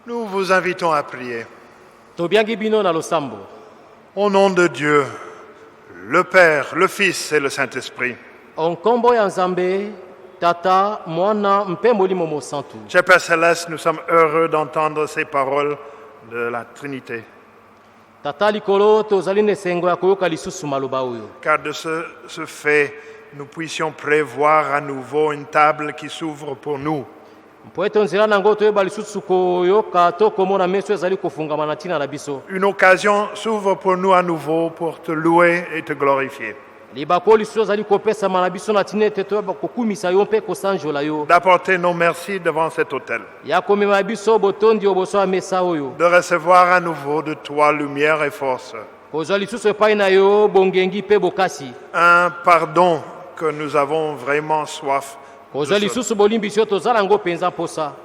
Nous vous invitons à prier. Tobiangi bino na losambo. Au nom de Dieu, le Père, le Fils et le Saint-Esprit. Onkombo ya Nzambe, Tata, Mwana, mpe Molimo Mosantu. Cher Père Céleste, nous sommes heureux d'entendre ces paroles de la Trinité. Tata likolo tozali nesengo ya koyoka lisusu maloba oyo. Car de ce fait, nous puissions prévoir à nouveau une table qui s'ouvre pour nous. Une occasion s'ouvre pour nous à nouveau pour te louer et te glorifier. D'apporter nos merci devant cet autel. De recevoir à nouveau de toi lumière et force. Un pardon que nous avons vraiment soif.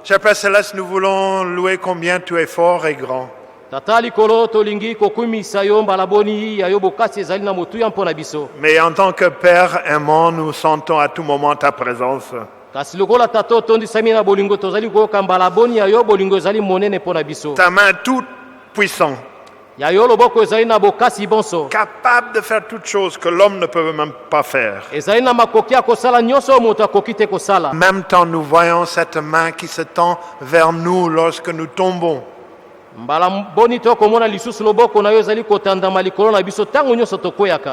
Cher Père Céleste, nous voulons louer combien tu es fort et grand. Mais en tant que Père aimant, nous sentons à tout moment ta présence. Ta main toute puissante. Capable de faire toutes choses que l'homme ne peut même pas faire. Même temps, nous voyons cette main qui se tend vers nous lorsque nous tombons.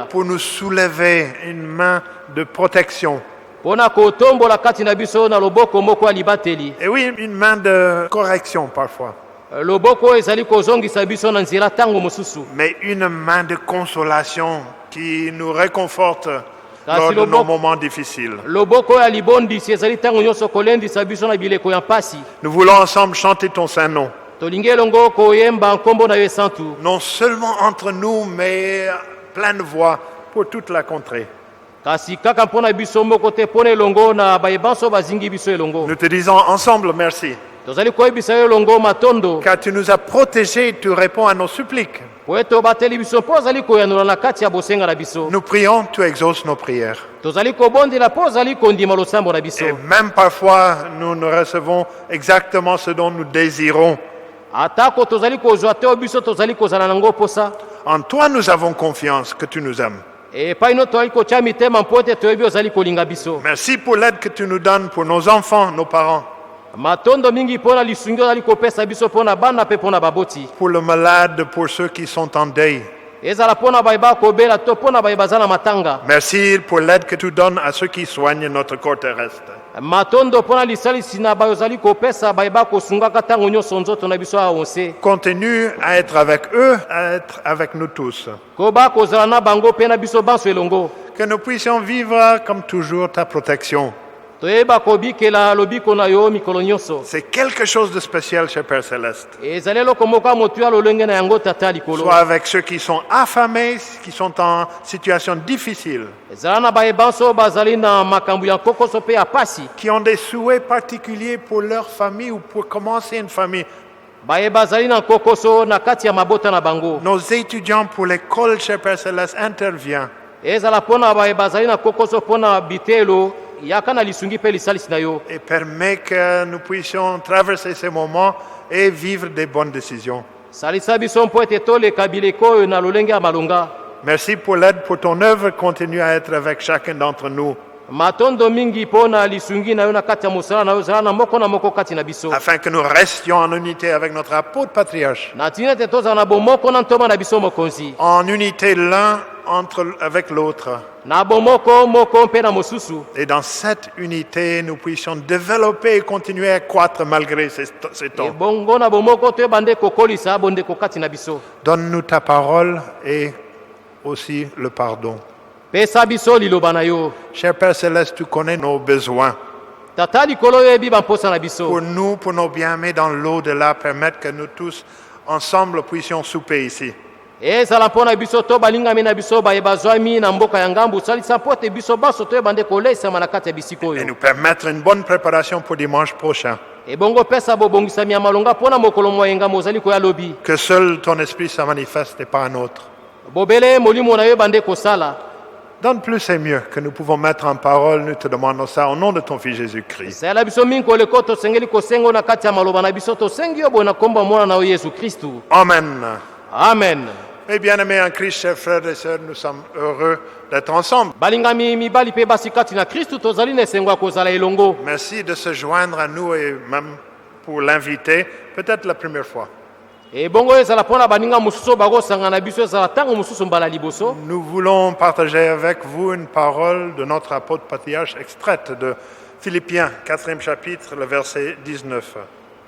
Pour nous soulever une main de protection. Et oui, une main de correction parfois. Mais une main de consolation qui nous réconforte lors de nos moments difficiles. Nous voulons ensemble chanter ton saint nom. Non seulement entre nous, mais pleine voix pour toute la contrée. Nous te disons ensemble merci. Car tu nous as protégés et tu réponds à nos suppliques. Nous prions, tu exauces nos prières. Et même parfois, nous ne recevons exactement ce dont nous désirons. En toi, nous avons confiance que tu nous aimes. Merci pour l'aide que tu nous donnes pour nos enfants, nos parents. Pour le malade, pour ceux qui sont en deuil. Merci pour l'aide que tu donnes à ceux qui soignent notre corps terrestre. Continue à être avec eux, à être avec nous tous. Que nous puissions vivre comme toujours ta protection. toyeba kobikela lobiko na yo mikolo nyonso. C'est quelque chose de spécial, cher Père Céleste. Ezali eloko moko ya motu ya lolenge na yango tata likolo. Soit avec ceux qui sont affamés, qui sont en situation difficile, Ezala na bayebanso bazali na makambo ya kokoso pe ya pasi. qui ont des souhaits particuliers pour leur famille ou pour commencer une famille. Baye bazali na kokoso na kati ya mabota na bango. Nos étudiants pour l'école, cher Père Céleste, interviennent. Ezala pona baye bazali na kokoso pona bitelo yaka na lisungi pe lisalisi na yo. Et permet que nous puissions traverser ces moments et vivre des bonnes décisions. Salisa biso mpo ete toleka bileko oyo na lolenge ya malonga. Merci pour l'aide, pour ton œuvre. Continue à être avec chacun d'entre nous. Matondo mingi pona lisungi na yo na kati ya mosala na yo zala na moko kati na biso. Afin que nous restions en unité avec notre apôtre patriarche. Na tina ete tozala na bomoko na ntoma na biso mokonzi. En unité l'un avec l'autre. Na bomoko moko mpe na mosusu. Et dans cette unité, nous puissions développer et continuer à croître malgré ces temps. Bongo na bomoko toyeba nde kokolisa bondeko kati na biso. Donne-nous ta parole et aussi le pardon. Pesa biso liloba na yo. Cher Père Céleste, tu connais nos besoins. Tata likolo yebi bamposa na biso. Pour nous, pour nos bien-aimés dans l'au-delà, permettre que nous tous, ensemble, puissions souper ici. Ezala mpona biso to balingami na biso bayeba zwami na mboka ya ngambu salisa mpo ete biso baso toyeba nde kolesama na kati ya bisika Et oyo. nous permettre une bonne préparation pour dimanche prochain. Ebongo pesa bobongisami ya malonga mpona mokolo moyenga mozali koya lobi. Que seul ton esprit se manifeste et pas un autre. Bobele molimo na yoyeba nde kosala. Donne plus et mieux que nous pouvons mettre en parole. Nous te demandons ça au nom de ton Fils Jésus-Christ. Sala biso mingi koleko tosengeli kosengo na kati ya maloba na biso tosengi yo boye na kombo ya mwana na yo Yesu Kristu. Amen. Amen. Mes bien-aimés en Christ, chers frères et sœurs, nous sommes heureux d'être ensemble. Balingami mibali pe basi kati na Kristu tozali na esengo ya kozala elongo. Merci de se joindre à nous et même pour l'inviter, peut-être la première fois. Ebongo ezala mpona baninga mosusu bakosanga na biso ezala ntango mosusu mbala liboso. Nous voulons partager avec vous une parole de notre apôtre patriarche extraite de Philippiens, 4e chapitre, le verset 19.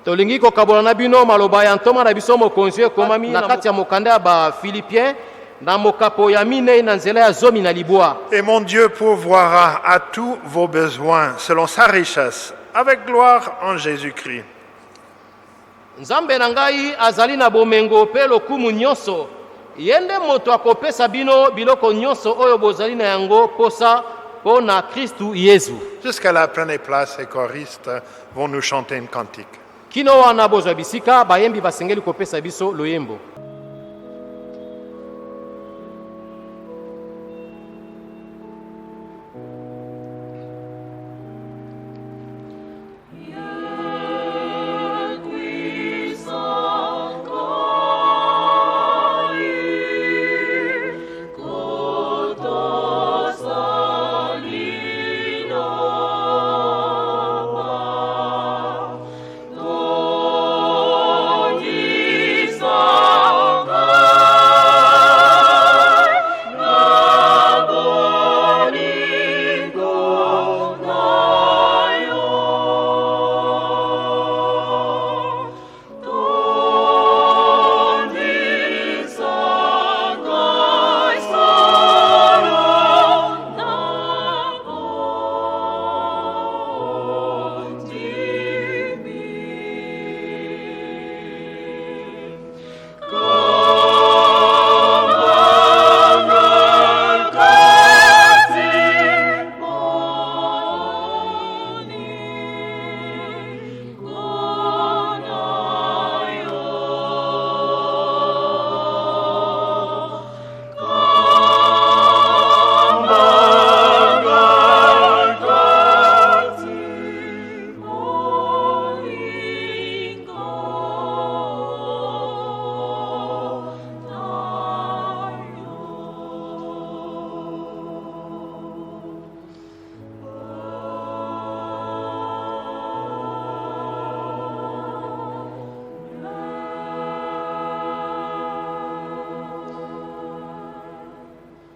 Tolingi kokabola na bino maloba ya ntoma na biso mokonzi ekomami na kati ya mokanda ya bafilipien na mokapo ya minei na nzela ya zomi na libwa. Et mon Dieu pourvoira à tous vos besoins selon sa richesse, avec gloire en Jésus-Christ. Nzambe na ngai azali na bomengo mpe lokumu nyonso. Ye nde moto akopesa bino biloko nyonso oyo bozali na yango posa mpo na Kristu Yesu. Jusqu'à la prenez place, les choristes vont nous chanter une cantique. Kino wana bozwa bisika bayembi basengeli kopesa biso loyembo.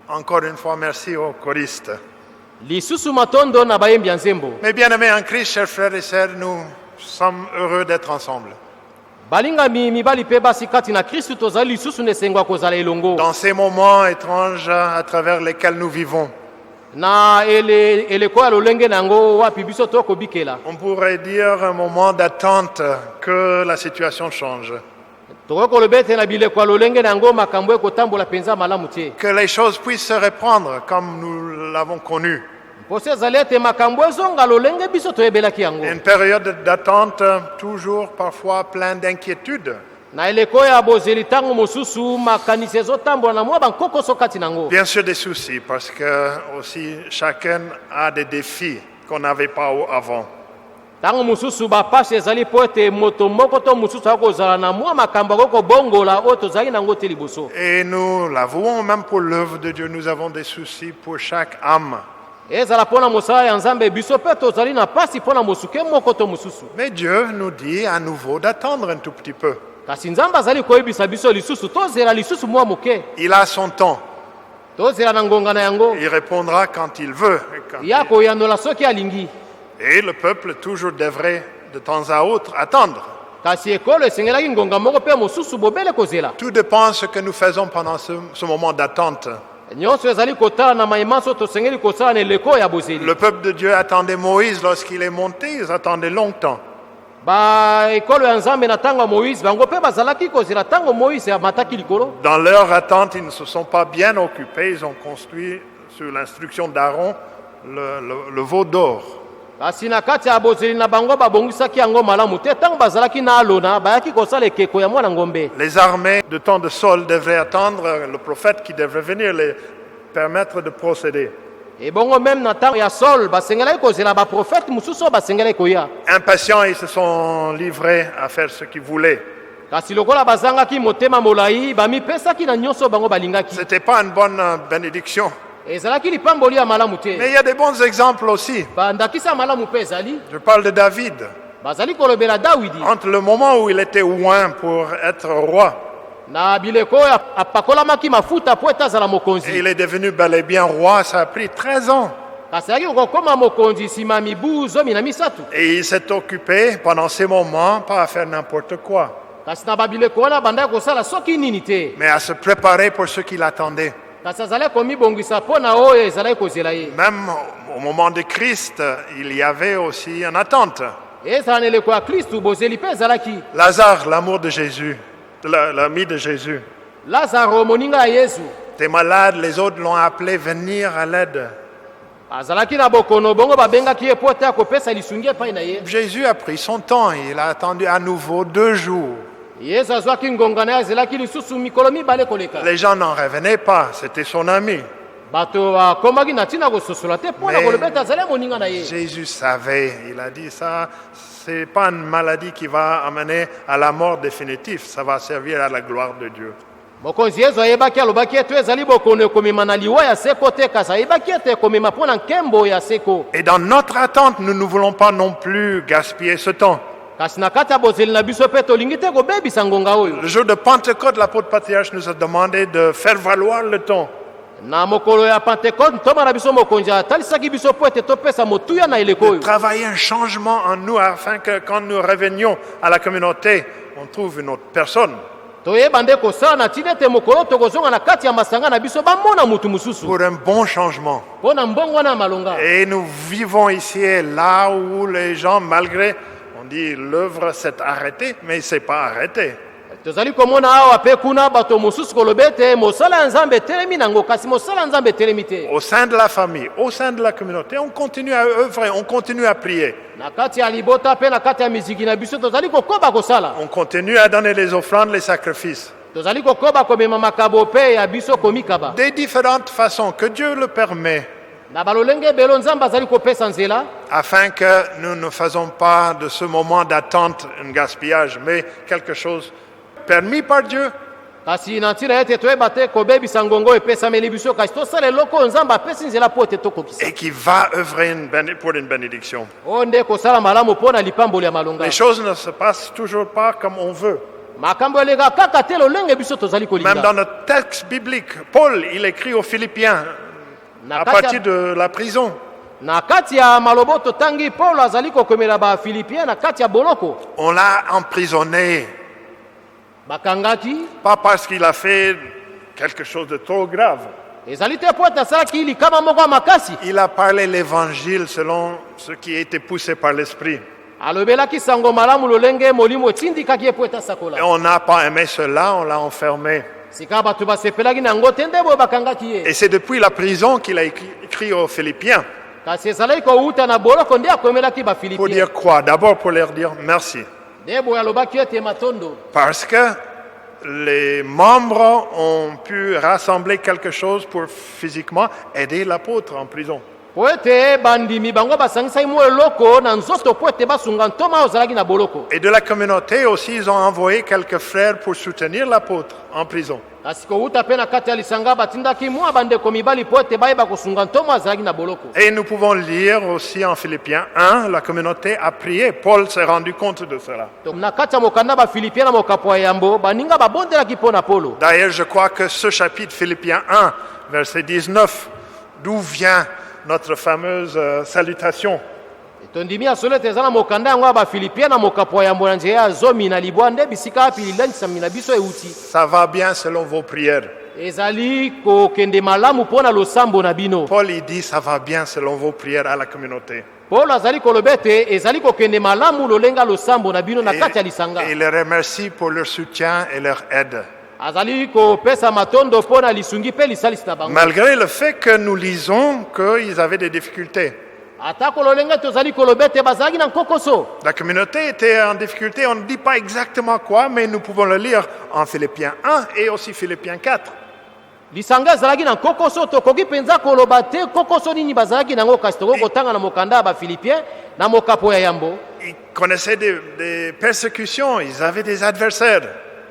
Encore une fois, merci aux choristes. Lisusu matondo na bayembi ya nzembo. Mes bien-aimés en Christ, chers frères et sœurs, nous sommes heureux d'être ensemble. Balingami mibali pe basi kati na Kristu tozali lisusu na esengo ya kozala elongo. Dans ces moments étranges à travers lesquels nous vivons, na eleko ya lolenge na yango wapi biso tokobikela. On pourrait dire un moment d'attente que la situation change. Tokoki koloba ete na bileko ya lolenge na yango makambo ekotambola mpenza malamu te. Que les choses puissent se reprendre comme nous l'avons connu. Mposo ezali ete makambo ezonga lolenge biso toyebelaki yango. Une période d'attente toujours parfois pleine d'inquiétude. Na eleko ya bozeli ntango mosusu makanisi ezotambola na mwa bankokoso kati nango. Bien sûr des soucis parce que aussi chacun a des défis qu'on n'avait pas avant. Ntango mosusu bapasi ezali mpo ete moto moko to mosusu akozala na mwa makambo akokobongola oyo tozali nango te liboso. Et nous l'avouons, même pour l'œuvre de Dieu, nous avons des soucis pour chaque âme. Ezala mpona mosala ya nzambe biso mpe tozali na pasi mpona mosuke moko to mosusu. Mais Dieu nous dit à nouveau d'attendre un tout petit peu. Kasi nzambe azali koyebisa biso lisusu tozela lisusu mwa moke. Il a son temps. Tozela na ngonga na yango. Il répondra quand il veut. Ya koyandola soki alingi. Et le peuple toujours devrait de temps à autre attendre. Kasi ekolo esengelaki ngonga moko mpe mosusu bobele kozela. Tout dépend de ce que nous faisons pendant ce moment d'attente. Nyonso ezali kotala na mayema so tosengeli kosala na eleko ya bozeli. Le peuple de Dieu attendait Moïse lorsqu'il est monté, ils attendaient longtemps. Ba ekolo ya nzambe na ntango ya Moïse bango mpe bazalaki kozela ntango Moïse amataki likolo. Dans leur attente, ils ne se sont pas bien occupés. Ils ont construit, sur l'instruction d'Aaron, le veau d'or. Kasi na kati ya bozeli na bango babongisaki yango malamu te ntango bazalaki na alona bayaki kosala ekeko ya mwana ngombe. Les armées de temps de Saul devraient attendre le prophète qui devrait venir les permettre de procéder. Et bongo même na ntango ya Saul basengelaki kozela baprofete mosusu oyo basengelaki koya. Impatients, ils se sont livrés à faire ce qu'ils voulaient. Kasi lokola bazangaki motema molai bamipesaki na nyonso bango balingaki. Ce n'était pas une bonne bénédiction. Ezalaki lipamboli ya malamu te. Mais il y a des bons exemples aussi. Bandakisa malamu mpe ezali. Je parle de David. Bazali kolobela Dawidi. Entre le moment où il était oint pour être roi, Na bileko ya apakolamaki mafuta po etazala et mokonzi. il est devenu bel et bien roi, ça a pris 13 ans. Kasi yaki kokoma mokonzi nsima mibu 13. Et il s'est occupé pendant ces moments pas à faire n'importe quoi, Kasi na babileko wana bandaki kosala soki nini te. mais à se préparer pour ce qu'il attendait. Kasi azalaki komibongisa mpo na oyo ezalaki kozela ye. Même au moment de Christ, il y avait aussi une attente. Ezala na eleko ya Kristu bozeli mpe ezalaki. Lazare, l'amour de Jésus, l'ami de Jésus, Lazaro moninga ya Yesu était malade, les autres l'ont appelé venir à l'aide. azalaki na bokono bongo babengaki ye po ete akopesa lisungi epai na ye. Jésus a pris son temps, il a attendu à nouveau 2 jours. Yesu azwaki ngonga na ye azelaki lisusu mikolo mibale koleka. Les gens n'en revenaient pas, c'était son ami. Bato bakomaki na ntina kososola te mpo na Mais koloba ete azali moninga na ye. Jésus savait, il a dit ça, c'est pas une maladie qui va amener à la mort définitive, ça va servir à la gloire de Dieu. Mokonzi Yesu ayebaki alobaki ete ezali bokono ekomema na liwa ya seko te kasi ayebaki ete ekomema mpo na nkembo ya seko. Et dans notre attente, nous ne voulons pas non plus gaspiller ce temps. Kasi na kati ya bozeli na biso mpe tolingi te kobebisa ngonga oyo. Le jour de Pentecôte, l'apôtre Patriarche nous a demandé de faire valoir le temps. Na mokolo ya Pentecote ntoma na biso mokonzi atalisaki biso po ete topesa motuya na eleko oyo. Travailler un changement en nous afin que quand nous revenions à la communauté, on trouve une autre personne. Toyeba nde kosala na ntina ete mokolo tokozonga na kati ya masanga na biso bamona mutu mosusu Pour un bon changement. mpo na mbongo wana ya malonga. Et nous vivons ici et là où les gens, malgré, on dit l'œuvre s'est arrêtée, mais il ne s'est pas arrêté. Tozali komona awa mpe kuna bato mosusu koloba ete mosala ya nzambe etelemi nango kasi mosala ya nzambe etelemi te. Au sein de la famille, au sein de la communauté, on continue à œuvrer, on continue à prier. Na kati ya libota mpe na kati ya miziki na biso tozali kokoba kosala. On continue à donner les offrandes, les sacrifices. Tozali kokoba komema makabo mpe ya biso komikaba. Des différentes façons que Dieu le permet, Na balolenge ebelo nzambe azali kopesa nzela afin que nous ne faisons pas de ce moment d'attente un gaspillage, mais quelque chose permis par Dieu. kasi na ntina ete toyeba te kobebisa ngongo epesameli biso kasi tosala eloko oyo nzambe apesi nzela mpo ete tokokisa. Et qui va œuvrer pour une bénédiction. Oyo nde kosala malamu mpo na lipamboli ya malonga. Les choses ne se passent toujours pas comme on veut. Makambo eleka kaka te lolenge biso tozali Même kolinga. dans notre texte biblique, Paul, il écrit aux Philippiens Na à kati partir ya- de la prison. na kati ya malobo totangi Paulo azali kokomela bafilipien na kati ya boloko On l'a emprisonné, bakangaki pas parce qu'il a fait quelque chose de trop grave, ezali te po ete asalaki likama moko ya makasi. Il a parlé l'évangile selon ce qui était poussé par l'esprit. Alobelaki sango malamu lolenge molimo etindikaki ye po ete asakola. Et on n'a pas aimé cela, on l'a enfermé. Sika bato basepelaki na yango te nde boye bakangaki ye. Et c'est depuis la prison qu'il a écrit aux Philippiens. Kasi ezalaki kouta na boloko nde akomelaki Pour bafilipien. dire quoi? D'abord pour leur dire merci. Nde boye alobaki ete matondo. Parce que les membres ont pu rassembler quelque chose pour physiquement aider l'apôtre en prison. Po ete bandimi bango basangisaki mo eloko na nzoto po ete basunga ntoma oyo ozalaki na boloko. Et de la communauté aussi, ils ont envoyé quelques frères pour soutenir l'apôtre en prison. Kasi kouta mpe na kati ya lisanga batindaki mwa bandeko mibali po ete bayeba kosunga ntoma oyo azalaki na boloko. Et nous pouvons lire aussi en Philippiens 1, la communauté a prié. Paul s'est rendu compte de cela. Na kati ya mokanda bafilipien na mokapo ya yambo baninga babondelaki mpo na polo. D'ailleurs, je crois que ce chapitre, Philippiens 1, verset 19, d'où vient notre fameuse salutation. tondimi ya solo ete eza na mokanda yango ya bafilipien na mokapo ya yambo na nzela ya zomi na libwa nde bisika api lilandisami na biso euti. Ça va bien selon vos prières. ezali kokende malamu mpo na losambo na bino. Paul, il dit, ça va bien selon vos prières à la communauté. Paulo azali koloba ete ezali kokende malamu lolenga losambo na bino na kati ya lisanga. Et il les remercie pour leur soutien et leur aide. azali kopesa matondo mpo na lisungi mpe lisalisi na bango. Malgré le fait que nous lisons qu'ils avaient des difficultés. atako lolenga tozali koloba ete bazalaki na nkokoso. La communauté était en difficulté, on ne dit pas exactement quoi, mais nous pouvons le lire en Philippiens 1 et aussi Philippiens 4. lisanga ezalaki na nkokoso tokoki mpenza koloba te nkokoso nini bazalaki nango kasi tokoki kotanga na mokanda ya bafilipien na mokapo ya yambo. Ils connaissaient des persécutions, ils avaient des adversaires.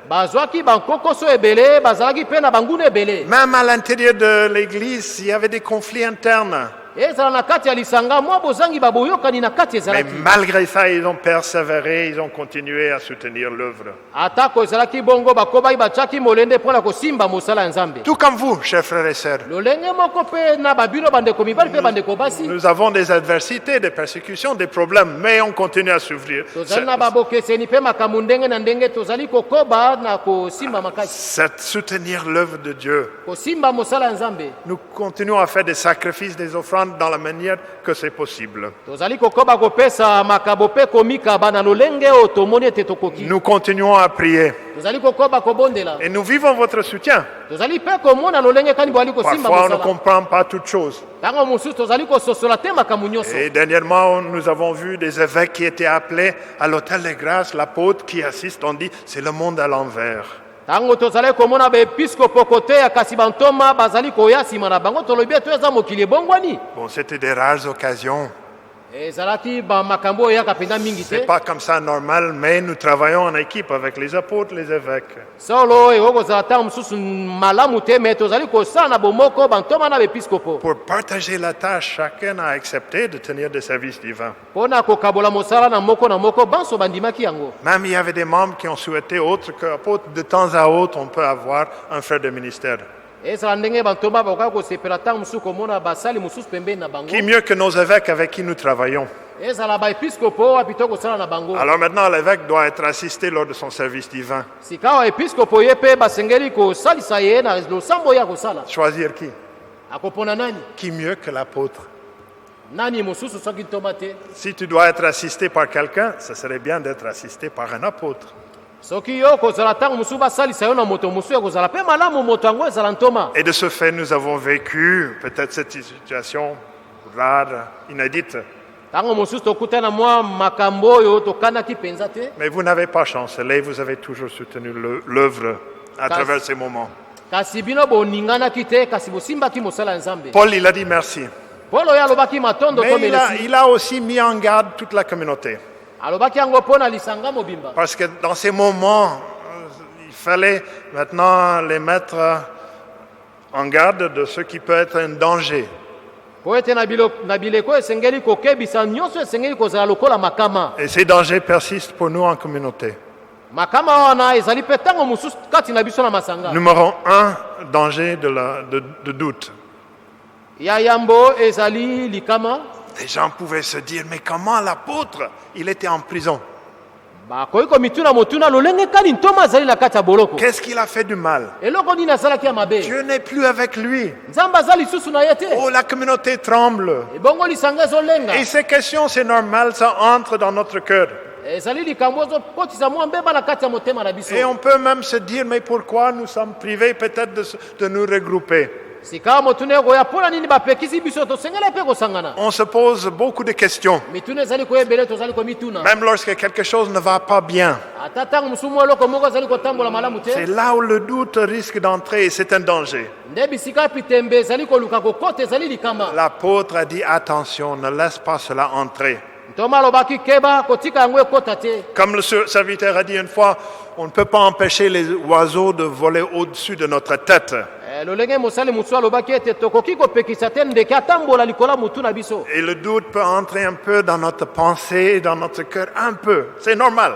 bazwaki bankokoso ebele bazalaki mpe na banguna ebele. Même à l'intérieur de l'Église, il y avait des conflits internes. ezala na kati ya lisanga mwa bozangi baboyokani na kati Mais ezalaki. malgré ça, ils ont persévéré, ils ont continué à soutenir l'œuvre. atako ezalaki bongo bakobaki batiaki molende mpo na kosimba mosala ya nzambe. Tout comme vous, chers frères et sœurs. lolenge moko mpe na babino bandeko mibali mpe bandeko basi. Nous avons des adversités, des persécutions, des problèmes, mais on continue à souffrir. tozali na babokeseni mpe makambo ndenge na ndenge tozali kokoba na kosimba makasi. Soutenir l'œuvre de Dieu. kosimba mosala ya nzambe. Nous continuons à faire des sacrifices, des offrandes dans la manière que c'est possible. tozali kokoba kopesa makabo mpe komikaba na lolenge oyo tomoni ete tokoki. Nous continuons à prier. tozali kokoba kobondela. Et nous vivons votre soutien. tozali mpe komona lolenge kani bwali kosimba Parfois, on ne mosala. comprend pas toutes choses. ntango mosusu tozali kososola te makambo nyonso. Et dernièrement, nous avons vu des évêques qui étaient appelés à l'Hôtel des Grâces, l'apôtre qui assiste, on dit, c'est le monde à l'envers. ntango tozali komona baepiskopo koteya kasi bantoma bazali koya nsima na bango tolobi ete eza mokili ebongwani. Bon, c'était des rares occasions. ezalaki bamakambo oyo eyaka mpenza mingi C'est te. pas comme ça normal, mais nous travaillons en équipe avec les apôtres, les évêques. solo ekoki kozala ntango mosusu malamu te me tozali kosala na bomoko bantoma na baepiskopo Pour partager la tâche, chacun a accepté de tenir des services divins. mpo na kokabola mosala na moko banso bandimaki yango. Même il y avait des membres qui ont souhaité, autre qu'apôtre, de temps à autre, on peut avoir un frère de ministère. ezala ndenge bantoma bakoki kosepela ntango mosusu komona basali mosusu pembeni na bango. Qui mieux que nos évêques avec qui nous travaillons? ezala baepiskopo oyo apito kosala na bango. Alors maintenant, l'évêque doit être assisté lors de son service divin. sika oyo episkopo ye mpe basengeli kosalisa ye na losambo oyo akosala. Choisir qui? akopona nani Qui mieux que l'apôtre? nani mosusu soki ntoma te. Si tu dois être assisté par quelqu'un, ce serait bien d'être assisté par un apôtre. soki yo kozala ntango mosusu basalisa yo na moto mosusu ekozala mpe malamu moto yango ezala ntoma. Et de ce fait, nous avons vécu peut-être cette situation rare, inédite. ntango mosusu tokutana mwa makambo oyo tokanaki mpenza te. Mais vous n'avez pas chancelé, vous avez toujours soutenu l'œuvre à travers ces moments. kasi bino boninganaki te kasi bosimbaki mosala ya nzambe. Paul, il a dit merci. polo oyo alobaki matondo Mais to melesi. il a aussi mis en garde toute la communauté. alobaki yango mpo na lisanga mobimba. Parce que dans ces moments, il fallait maintenant les mettre en garde de ce qui peut être un danger. po ete na bileko esengeli kokebisa nyonso esengeli kozala lokola makama. Et ces dangers persistent pour nous en communauté. makama wana ezali mpe ntango mosusu kati na biso na masanga. Numéro 1, danger de doute. ya yambo ezali likama. Les gens pouvaient se dire, mais comment l'apôtre, il était en prison? bakoki komituna motuna lolenge kani ntoma azali na kati ya boloko Qu'est-ce qu'il a fait du mal? eloko nini asalaki ya mabe Dieu n'est plus avec lui. nzambe aza lisusu na ye te Oh, la communauté tremble. ebongo lisanga ezolenga Et ces questions, c'est normal, ça entre dans notre cœur. ezali likambo ezokotisa mwa mbeba na kati ya motema na biso Et on peut même se dire, mais pourquoi nous sommes privés peut-être de nous regrouper? sika motuna ekoya mpona nini bapekisi biso tosengeli mpe kosangana On se pose beaucoup de questions, mituna ezali koyebele tozali komituna même lorsque quelque chose ne va pas bien. ata ntango mosusu mwa eloko moko ezali kotambola malamu te C'est là où le doute risque d'entrer et c'est un danger. nde bisika pitembe ezali koluka kokota ezali likama L'apôtre a dit, attention, ne laisse pas cela entrer. ntoma alobaki keba kotika yango ekota te Comme le serviteur a dit une fois, on ne peut pas empêcher les oiseaux de voler au-dessus de notre tête. lolenge mosali mosusu alobaki ete tokoki kopekisa te ndeke atambola likolo ya motu na biso Et le doute peut entrer un peu dans notre pensée, dans notre cœur, un peu. C'est normal.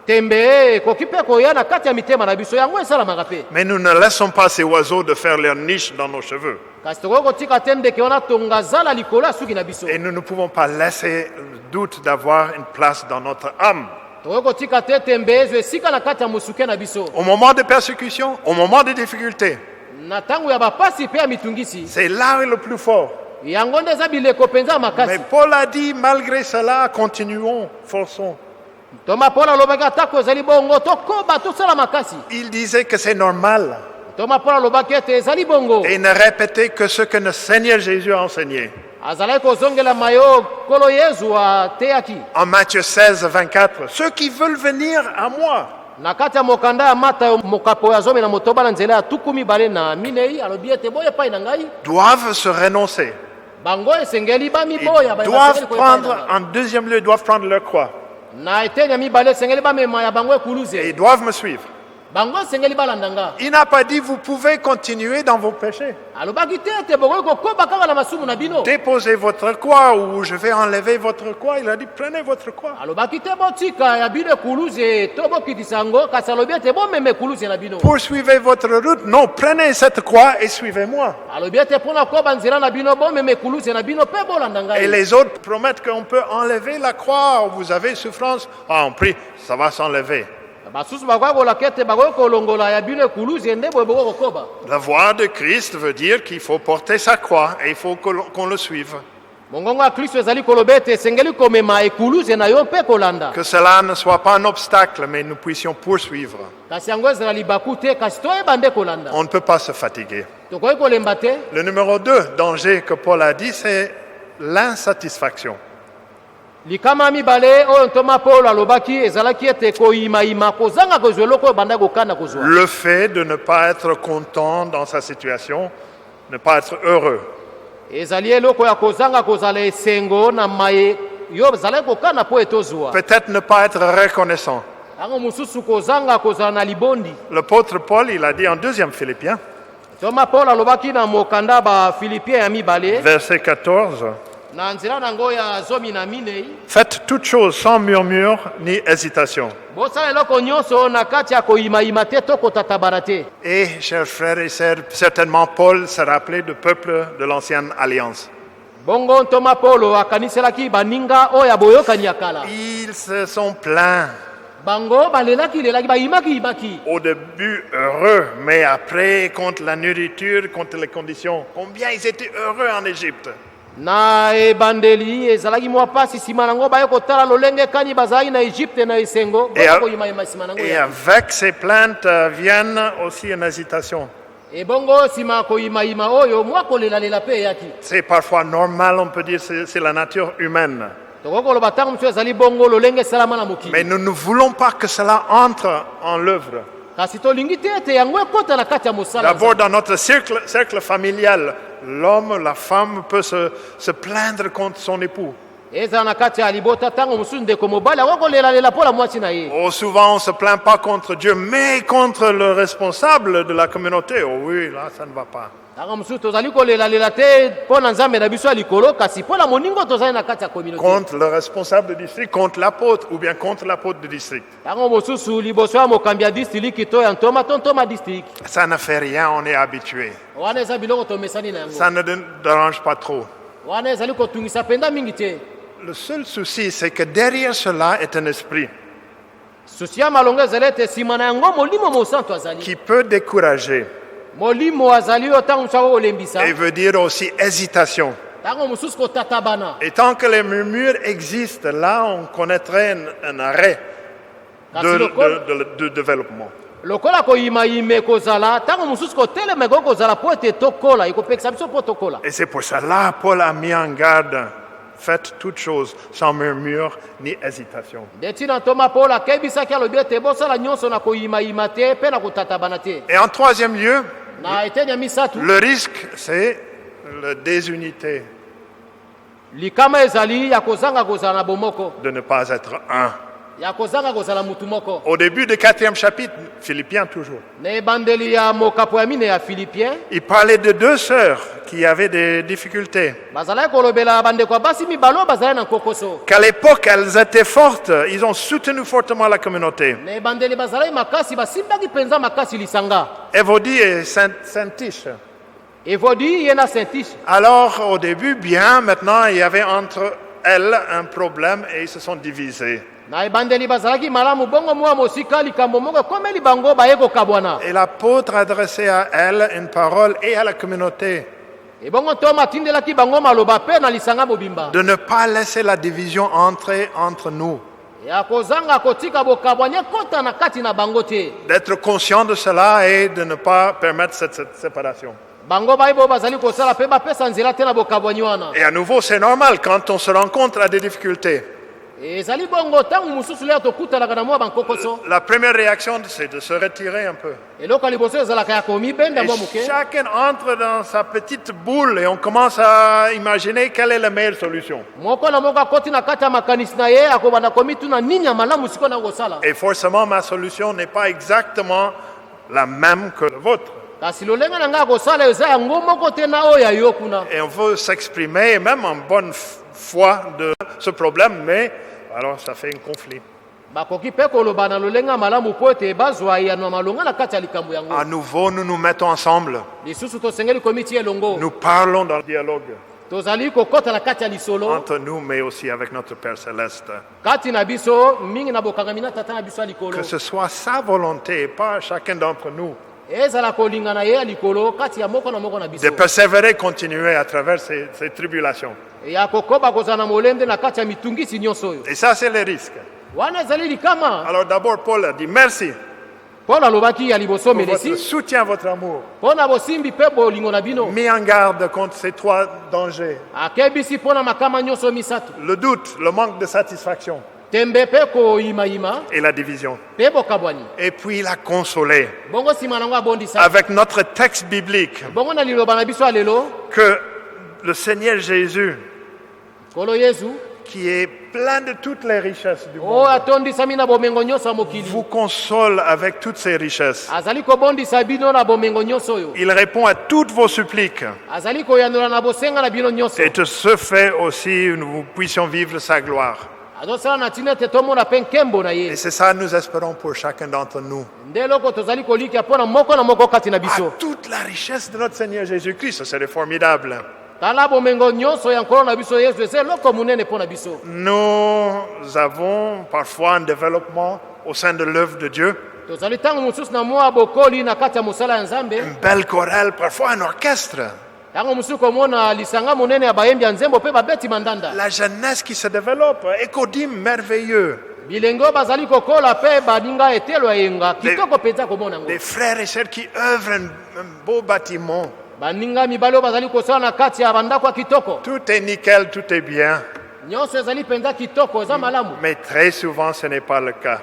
tembe ekoki mpe koya na kati ya mitema na biso yango esalamaka mpe Mais nous ne laissons pas ces oiseaux de faire leur niche dans nos cheveux. kasi tokoki kotika te ndeke wana tonga zala likolo ya suki na biso Et nous ne pouvons pas laisser le doute d'avoir une place dans notre âme. tokoki kotika te tembe ezwa esika na kati ya mosuke na biso Au moment de persécution, au moment de difficulté, na ntango ya bapasi mpe ya mitungisi c'est là où est le plus fort. yango nde eza bileko mpenza ya Mais makasi Paul a dit, malgré cela, continuons, forçons. toma mpona alobaki atako ezali bongo tokoba tosala makasi Il disait que c'est normal. toma mpona alobaki ete ezali bongo Et ne répéter que ce que le Seigneur Jésus a enseigné. azalaki kozongelama yo nkolo yezu ateyaki En Matthieu 16, 24, ceux qui veulent venir à moi, na kati ya mokanda ya matayo mokapo ya zomi na motoba na nzela ya tuku mibale na minei alobi ete boya epai na ngai doivent se renoncer. bango esengeli Ils bamiboya doivent prendre, en deuxième lieu, ils doivent prendre leur croix. na eteni ya mibale esengeli bamema ya bango Et ekuluze ils doivent me suivre. bango esengeli balanda nga Il n'a pas dit, vous pouvez continuer dans vos péchés. alobaki te ete bokoki kokoba kaka na masumu na bino Déposez votre croix ou je vais enlever votre croix. Il a dit, prenez votre croix. alobaki te botika ya bino ekuluze to bokitisa yango kasi alobi ete bomema ekuluze na bino Poursuivez votre route. Non, prenez cette croix et suivez-moi. alobi ete mpona koba nzela na bino bomema ekuluze na bino mpe bolanda Et ngai les autres promettent qu'on peut enlever la croix. Vous avez souffrance. Ah, on prie, ça va s'enlever. basusu bakoki kolaka ete bakoki kolongola ya bino ekuluze nde boye bokoki kokoba La voix de Christ veut dire qu'il faut porter sa croix et il faut qu'on le suive. mongongo ya kristo ezali koloba ete esengeli komema ekuluze na yo mpe kolanda Que cela ne soit pas un obstacle, mais nous puissions poursuivre. kasi yango ezala libaku te kasi toyeba nde kolanda On ne peut pas se fatiguer. tokoki kolemba te Le numéro 2 danger que Paul a dit, c'est l'insatisfaction. likama ya mibale oyo ntoma paulo alobaki ezalaki ete koyimayima kozanga kozwa eloko oyo banda kokanda kozwa Le fait de ne pas être content dans sa situation, ne pas être heureux. ezali eloko ya kozanga kozala esengo na maye yo ozalaki kokana mpo etozwa Peut-être ne pas être reconnaissant. ntango mosusu kozanga kozala na libondi L'apôtre Paul, il a dit en 2 Philippiens, ntoma paulo alobaki na mokanda bafilipien ya mibale verset 14, na nzela na yango ya zomi na minei faites toutes choses sans murmure ni hésitation. bosala eloko nyonso na kati ya koyimayima te to kotatabana te Et, chers frères et sœurs, certainement Paul se rappelait du peuple de l'ancienne alliance. bongo ntoma paulo akaniselaki baninga oyo ya boyokani ya kala Ils se sont plaints bango balelaki bayimaki au début heureux, mais après, contre la nourriture, contre les conditions, combien ils étaient heureux en Égypte. na ebandeli ezalaki mwa pasi nsima nango baye kotala lolenge kani bazalaki na egypte na esengo koyimayima nsima nango Et avec ces plaintes viennent aussi une hésitation. ebongo nsima ya koyimayima oyo mwa kolelalela mpe eyaki C'est parfois normal, on peut dire, c'est la nature humaine. tokoki koloba ntango mosusu ezali bongo lolenge esalama na mokili Mais nous ne voulons pas que cela entre en l'œuvre. kasi tolingi te ete yango ekota na kati ya mosala D'abord, dans notre cercle familial, l'homme, la femme peut se plaindre contre son époux. ezala na kati ya libota ntango mosusu ndeko mobali yango kolelalela mpo na mwasi na ye Oh, souvent, on ne se plaint pas contre Dieu, mais contre le responsable de la communauté. Oh oui, là, ça ne va pas. ntango mosusu tozali kolelalela te mpo na nzambe na biso ya likolo kasi mpo na moningo tozali na kati ya communauté Contre le responsable du district, contre l'apôtre, ou bien contre l'apôtre du district. ntango mosusu liboso ya mokambi ya distriki to ya ntoma to ntoma distriki Ça ne fait rien, on est habitué. wana eza biloko tomesani na yango Ça ne dérange pas trop. wana ezali kotungisa mpenza mingi te Le seul souci, c'est que derrière cela est un esprit. susi ya malongo ezali ete nsima na yango molimo mosantu azali qui peut décourager molimo azali oyo ntango mosusu akolembisa et veut dire aussi hésitation. ntango mosusu kotatabana Et tant que les murmures existent, là, on connaîtrait un arrêt de développement. lokola koyimayima ekozala ntango mosusu kotelema ekoki kozala mpo ete tokola ekopekisa biso mpo tokola. Et c'est pour cela Paul a mis en garde. Faites toutes choses sans murmure ni hésitation. nde ntina ntoma paulo akebisaki alobi ete bosala nyonso na koyimayima te mpe na kotatabana te. Et en troisième lieu, na eteni ya misatu le risque, c'est la désunité, likama ezali ya kozanga kozala na bomoko de ne pas être un. ya kozanga kozala mutu moko. Au début du 4e chapitre, Philippiens toujours, na ebandeli ya mokapo ya mine ya filipien il parlait de 2 sœurs qui avaient des difficultés. bazalaki kolobela bandeko ya basi mibale oyo bazalaki na nkokoso. Qu'à l'époque, elles étaient fortes, ils ont soutenu fortement la communauté. na ebandeli bazalaki makasi basimbaki mpenza makasi lisanga. Évodie et Syntyche. evodi ye na saintiche. Alors, au début, bien, maintenant, il y avait entre elles un problème et ils se sont divisés. na ebandeli bazalaki malamu bongo mwa mosika likambo moko ekomeli bango baye kokabwana. Et l'apôtre adressait à elle une parole et à la communauté ebongo ntoma atindelaki bango maloba mpe na lisanga mobimba de ne pas laisser la division entrer entre nous, ya kozanga kotika bokabwani ekota na kati na bango te. d'être conscient de cela et de ne pas permettre cette séparation. bango bayi bo bazali kosala mpe bapesa nzela te na bokabwani wana. Et à nouveau, c'est normal quand on se rencontre à des difficultés. ezali bongo ntango mosusu leo tokutanaka na mwa bankokoso La première réaction, c'est de se retirer un peu. eloko ya liboso ezalaka ya komibenda Et mwa moke. chacun entre dans sa petite boule et on commence à imaginer quelle est la meilleure solution. moko na moko akoti na kati ya makanisi na ye akobanda komituna nini ya malamu sikoyo na kosala. Et forcément, ma solution n'est pas exactement la même que la vôtre. kasi lolenge na ngai ya kosala eza yango moko te na oyo ya yo kuna. Et on veut s'exprimer, même en bonne foi, de ce problème, mais alors ça fait un conflit. bakoki mpe koloba na lolenge ya malamu mpo ete bazwa yanwa malonga na kati ya likambo À yango. nouveau, nous nous mettons ensemble. lisusu tosengeli komiti elongo Nous parlons dans le dialogue tozali kokɔta na kati ya lisolo entre nous, mais aussi avec notre Père Céleste. kati na biso mingi na bokangami na tata na biso ya likolo. Que ce soit sa volonté et pas chacun d'entre nous ezala kolinga na ye ya likolo kati ya moko na moko na biso. de persévérer, continuer à travers ces tribulations. ya kokoba kozala na molende na kati ya mitungisi nyonso oyo. Et ça, c'est le risque. wana ezali likama. Alors d'abord, Paul a dit merci mpona alobaki ya liboso pour votre melesi soutien, votre amour. mpona bosimbi mpe bolingo na bino. Mis en garde contre ces 3 dangers. akebisi mpona makama nyonso misatu: Le doute, le manque de satisfaction tembe mpe koyimayima et la division. mpe bokabwani. Et puis il a consolé bongo nsima nango abondisa avec notre texte biblique bongo na liloba na biso ya lelo que le Seigneur Jésus, nkolo yesu qui est plein de toutes les richesses du oyo monde, atondisami na bomengo nyonso ya mokili vous console avec toutes ces richesses. azali kobondisa bino na bomengo nyonso oyo. Il répond à toutes vos suppliques. azali koyanola na bosenga na bino nyonso. Et de ce fait aussi, nous puissions vivre sa gloire. azosala na ntina ete tomona mpe nkembo na Et ye. c'est ça que nous espérons pour chacun d'entre nous. nde eloko tozali kolikia mpo na moko kati na À biso. toute la richesse de notre Seigneur Jésus-Christ, ça serait formidable. tala bomengo nyonso ya nkolo na biso yesu eza eloko monene mpo na biso. Nous avons parfois un développement au sein de l'œuvre de Dieu. tozali ntango mosusu na mwa bokoli na kati ya mosala ya nzambe. Une belle chorale, parfois un orchestre. ntango mosusu komona lisanga monene ya bayembi ya nzembo mpe babeti mandanda. La jeunesse qui se développe, écodime merveilleux. bilenge oyo bazali kokola mpe baninga etelo ya yenga kitoko mpenza komona yango. Des frères et sœurs qui œuvrent un beau bâtiment. baninga mibale oyo bazali kosala na kati ya bandako ya kitoko. Tout est nickel, tout est bien. nyonso ezali mpenza kitoko eza malamu. Mais très souvent, ce n'est pas le cas.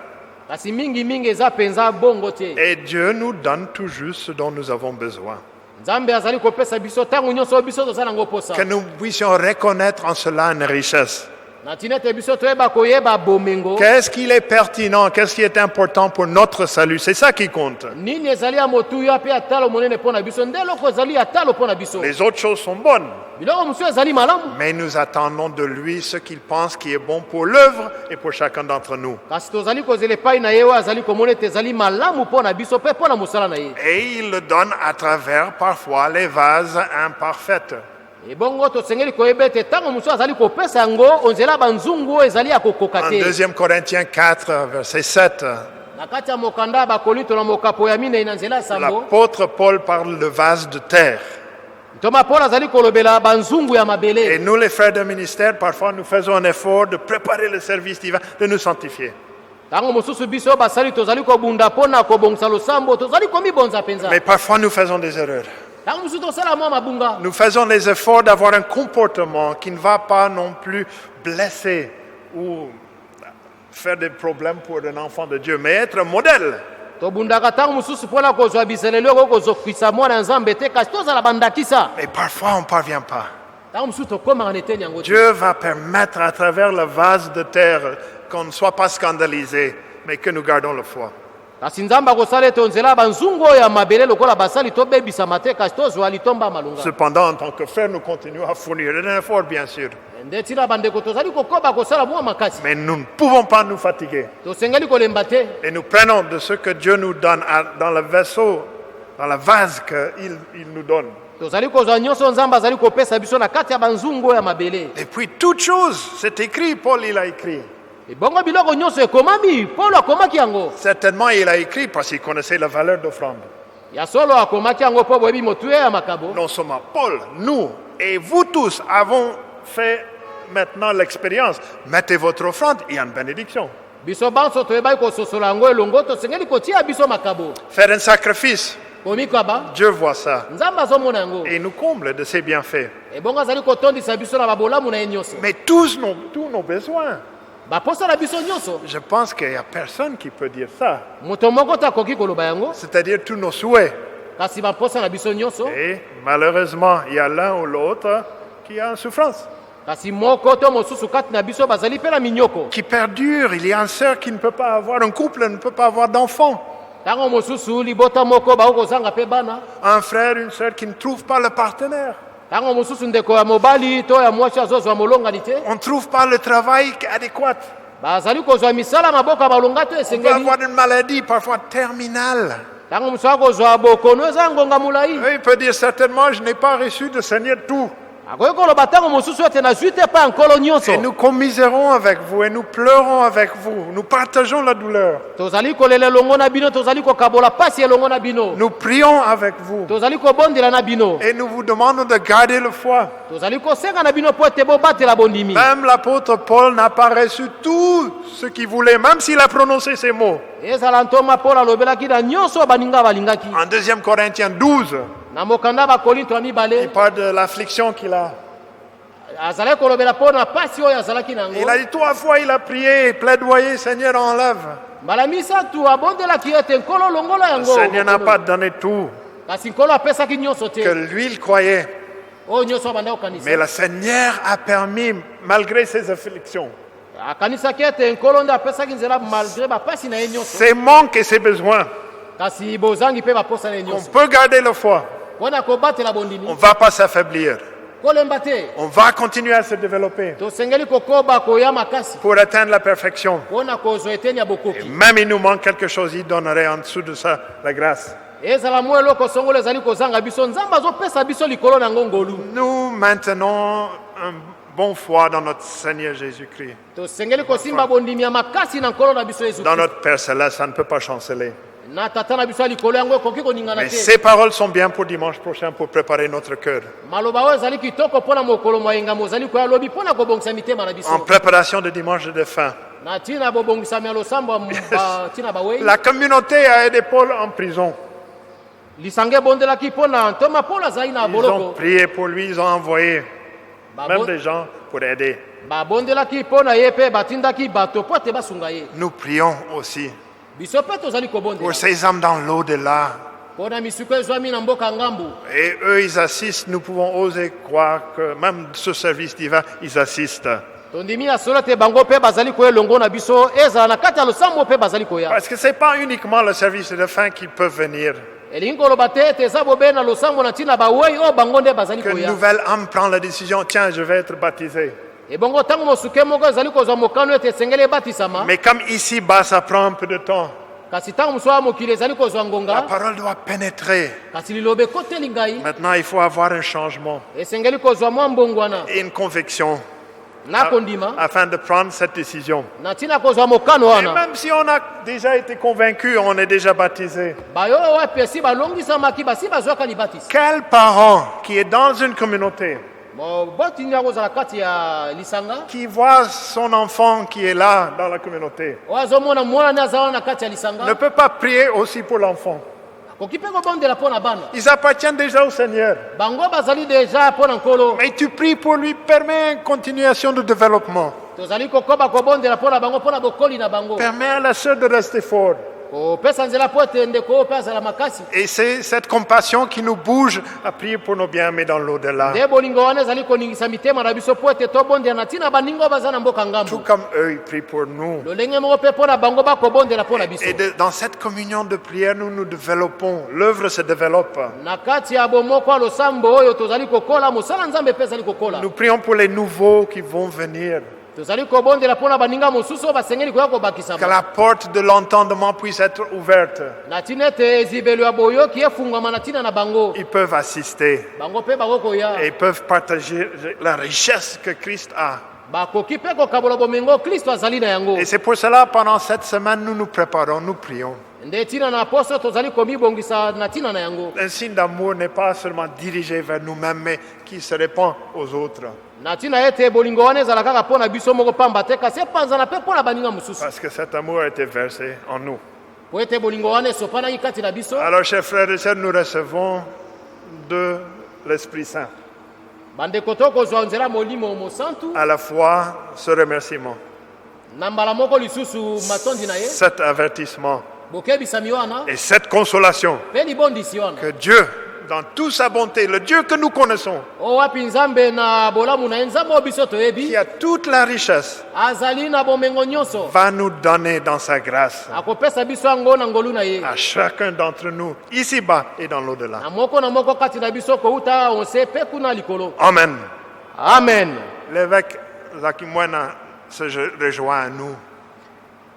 kasi mingimingi eza mpenza bongo te. Et Dieu nous donne toujours ce dont nous avons besoin. nzambe azali kopesa biso ntango nyonso oyo biso tozala yango posa. Que nous puissions reconnaître en cela une richesse. na ntina ete biso toyeba koyeba bomengo. Qu'est-ce qu'il est pertinent, qu'est-ce qui est important pour notre salut? C'est ça qui compte. nini ezali ya motuya mpe ya talo monene mpo na biso nde eloko ezali ya talo mpo na biso. Les autres choses sont bonnes, biloko mosusu ezali malamu. mais nous attendons de lui ce qu'il pense qui est bon pour l'œuvre et pour chacun d'entre nous. kasi tozali kozela epai na ye oyo azali komona ete ezali malamu mpo na biso mpe mpo na mosala na ye. Et il le donne à travers parfois les vases imparfaits. ebongo tosengeli koyeba ete ntango mosusu azali kopesa yango onzela banzungu oyo ezali ya kokoka En te 2 Corinthiens 4, verset 7, na kati ya mokanda ya bakorinto na mokapo ya minei na nzela ya sambo l'apôtre Paul parle de vase de terre. ntoma paul azali kolobela banzungu ya Et mabele nous, les frères de ministère, parfois nous faisons un effort de préparer le service divin, de nous sanctifier. ntango mosusu biso basali tozali kobunda mpo na kobongisa losambo tozali komibonza mpenza Mais parfois nous faisons des erreurs. ntango mosusu tosala mwa mabunga Nous faisons les efforts d'avoir un comportement qui ne va pas non plus blesser ou faire des problèmes pour un enfant de Dieu, mais être un modèle. tobundaka ntango mosusu mpo na kozwa biseleli oyo kozokisa mwana nzambe te kasi tozala bandakisa Mais parfois on ne parvient pas. ntango mosusu tokomaka na eteni yango te Dieu va permettre à travers le vase de terre qu'on ne soit pas scandalisé, mais que nous gardons la foi. kasi nzambe akosala ete onzela banzungu oyo ya mabele lokola basali tobebisama te kasi tozwa litomba ya malunga Cependant, en tant que frère, nous continuons à fournir un effort, bien sûr. nde ntina bandeko tozali kokoba kosala mwa makasi Mais nous ne pouvons pas nous fatiguer. tosengeli kolemba te Et nous prenons de ce que Dieu nous donne dans le vaisseau, dans la vase qu'il nous donne. tozali kozwa nyonso nzambe azali kopesa biso na kati ya banzungu oyo ya mabele Et puis, toute chose, c'est écrit, Paul, il a écrit. ebongo biloko nyonso ekomami polo akomaki yango Certainement, il a écrit parce qu'il connaissait la valeur d'offrande. ya solo akomaki yango mpo boyebi motuye ya makabo Non seulement Paul, nous et vous tous avons fait maintenant l'expérience. Mettez votre offrande, il y a une bénédiction. biso banso toyebaki kososola yango elongo tosengeli kotia biso makabo Faire un sacrifice, komikaba Dieu voit ça nzambe azomona yango et il nous comble de ses bienfaits. ebongo azali kotondisa biso na babolamu na ye nyonso Mais tous nos besoins. baposa na biso nyonso Je pense qu'il n'y a personne qui peut dire ça. moto moko te akoki koloba yango C'est-à-dire tous nos souhaits. kasi baposa na biso nyonso Et malheureusement, il y a l'un ou l'autre qui a une souffrance, kasi moko to mosusu kati na biso bazali mpe na minyoko qui perdure. Il y a une sœur qui ne peut pas avoir, un couple ne peut pas avoir d'enfant. ntango mosusu libota moko bakokozanga mpe bana Un frère, une sœur qui ne trouve pas le partenaire. ntango mosusu ndeko ya mobali to ya mwasi azozwa molongani te On ne trouve pas le travail adéquat. bazali kozwa misala maboko ya balonga to On peut esengeli avoir une maladie, parfois terminale. ntango mosusu akozwa bokono eza ngonga molai Et il peut dire certainement, je n'ai pas reçu de Seigneur tout. akoki koloba ntango mosusu ete nazwi te mpe ya nkolo nyonso Et nous commiserons avec vous et nous pleurons avec vous. Nous partageons la douleur. tozali kolela elongo na bino tozali kokabola pasi elongo na bino Nous prions avec vous. tozali kobondela na bino Et nous vous demandons de garder la foi. tozali kosenga na bino mpo ete bobatela bondimi Même l'apôtre Paul n'a pas reçu tout ce qu'il voulait, même s'il a prononcé ces mots. ezala ntoma polo alobelaki na nyonso oyo baninga balingaki En 2 Corinthiens 12, na mokanda bakorinto ya il mibale parle de l'affliction qu'il a. azalaki kolobela mpo na pasi oyo azalaki na Il yango a dit 3 fois, il a prié, plaidoyé, Seigneur, enlève. mbala misatu abondelaki ete nkolo longola Le yango Seigneur n'a pas donné tout, kasi nkolo apesaki nyonso que te lui il croyait. oyo nyonso abanda Mais kokanisa le Seigneur a permis, malgré ses afflictions, akanisaki ete nkolo nde apesaki nzela malgré bapasi na ye nyonso ses manques et ses besoins. kasi bozangi mpe baposa na ye On nyonso peut garder la foi. mpo na kobatela On ne bondimi va pas s'affaiblir. kolemba te On va continuer à se développer tosengeli kokoba koya makasi pour atteindre la perfection. mpo na kozwa eteni ya bokoki Même il nous manque quelque chose, il donnerait en dessous de ça la grâce. ezala mwa eloko songolo ezali kozanga biso nzambe azopesa biso likolo na yango ngolu Nous maintenons un bon foi dans notre Seigneur Jésus-Christ. tosengeli kosimba bondimi ya makasi na nkolo na biso yesu Dans Kristo. notre Père Céleste, ça ne peut pas chanceler. na tata na biso ya likolo yango ekoki koningana Mais te ces paroles sont bien pour dimanche prochain pour préparer notre cœur. maloba oyo ezali kitoko mpo na mokolo moyengamo ozali koya lobi mpo na kobongisa mitema na En biso préparation de dimanche de fin. na ntina bobongisami ya losambo ntina bawei La communauté a aidé Paul en prison. lisanga ebondelaki mpo na ntoma polo azali na Ils ont boloko prié pour lui, ils ont envoyé même Babo- des gens pour aider. babondelaki mpo na ye mpe batindaki bato mpo ete basunga ye Nous prions aussi biso mpe tozali pour kobondela ces âmes dans l'au-delà. mpo na misuko ezwami na mboka ngambu Et eux, ils assistent. Nous pouvons oser croire que même ce service divin, ils assistent. tondimi ya solo ete bango mpe bazali koya elongo na biso ezala na kati ya losambo mpe bazali koya Parce que ce n'est pas uniquement le service de fin qui peut venir. elingi koloba te ete eza bobe na losambo na ntina bawei oyo bango nde bazali Qu'une koya nouvelle âme prend la décision, tiens, je vais être baptisé. ebongo ntango mosuke moko ezali kozwa mokano ete esengeli ebatisama Mais comme ici-bas, ça prend un peu de temps. kasi ntango mosusu aya mokili ezali kozwa La ngonga parole doit pénétrer. kasi liloba ekoteli ngai Maintenant, il faut avoir un changement esengeli kozwa mwa mbongwana et une conviction na kondima afin de prendre cette décision. na ntina kozwa mokano Et wana même si on a déjà été convaincu, on est déjà baptisé. bayo oyo wapi esi balongisamaki basi bazwaka libatisi Quel parent qui est dans une communauté, botini ya kozala kati ya lisanga qui voit son enfant qui est là dans la communauté, oyo azomona mwana ne aza wana na kati ya ne lisanga peut pas prier aussi pour l'enfant. akoki mpe kobondela mpo na bana Ils appartiennent déjà au Seigneur. bango bazali deja mpo na nkolo Mais tu pries pour lui, permet une continuation de développement. tozali kokoba kobondela mpo na bango mpo na bokoli na bango Permet à la sœur de rester fort. kopesa nzela mpo ete ndeko oyo mpe azala makasi Et c'est cette compassion qui nous bouge à prier pour nos biens-aimés dans l'au-delà. nde bolingo wana ezali koningisa mitema na biso mpo ete tobondela na ntina baninga oyo baza na mboka Tout ngambo comme eux, ils prient pour nous. lolenge moko mpe mpo na bango bakobondela mpo na biso Et dans cette communion de prière, nous nous développons. L'œuvre se développe. na kati ya bomoko ya losambo oyo tozali kokola mosala nzambe mpe ezali kokola Nous prions pour les nouveaux qui vont venir. tozali kobondela mpo na baninga mosusu oyo basengeli koya Que kobakisama la porte de l'entendement puisse être ouverte. na ntina ete ezibelo ya boyoki efungwama na ntina na bango Ils peuvent assister. bango mpe bakokoya Et ils peuvent partager la richesse que Christ a. bakoki mpe kokabola bomengo kristo azali na yango Et c'est pour cela, pendant cette semaine, nous nous préparons, nous prions. nde ntina na poso tozali komibongisa na ntina na yango Un signe d'amour n'est pas seulement dirigé vers nous-mêmes, mais qui se répand aux autres. na ntina ete bolingo wana ezala kaka mpo na biso moko pamba te kasi epanzana mpe mpo na baninga mosusu Parce que cet amour a été versé en nous. po ete bolingo wana esopanaki kati na biso Alors, chers frères et sœurs, nous recevons de l'Esprit Saint. bandeko tokozwa nzela molimo mosantu À la fois ce remerciement, na mbala moko lisusu matondi na ye cet avertissement bokebisami wana et cette consolation mpe libondisi wana que Dieu, dans toute sa bonté, le Dieu que nous connaissons, o wapi nzambe na bolamu na ye nzambe oyo biso qui toyebi a toute la richesse, azali na bomengo nyonso va nous donner dans sa grâce akopesa biso yango na ngolu na ye à chacun d'entre nous, ici-bas et dans l'au-delà. na moko kati na biso kouta onse mpe kuna likolo Amen. amen L'évêque Zakimwena se rejoint à nous.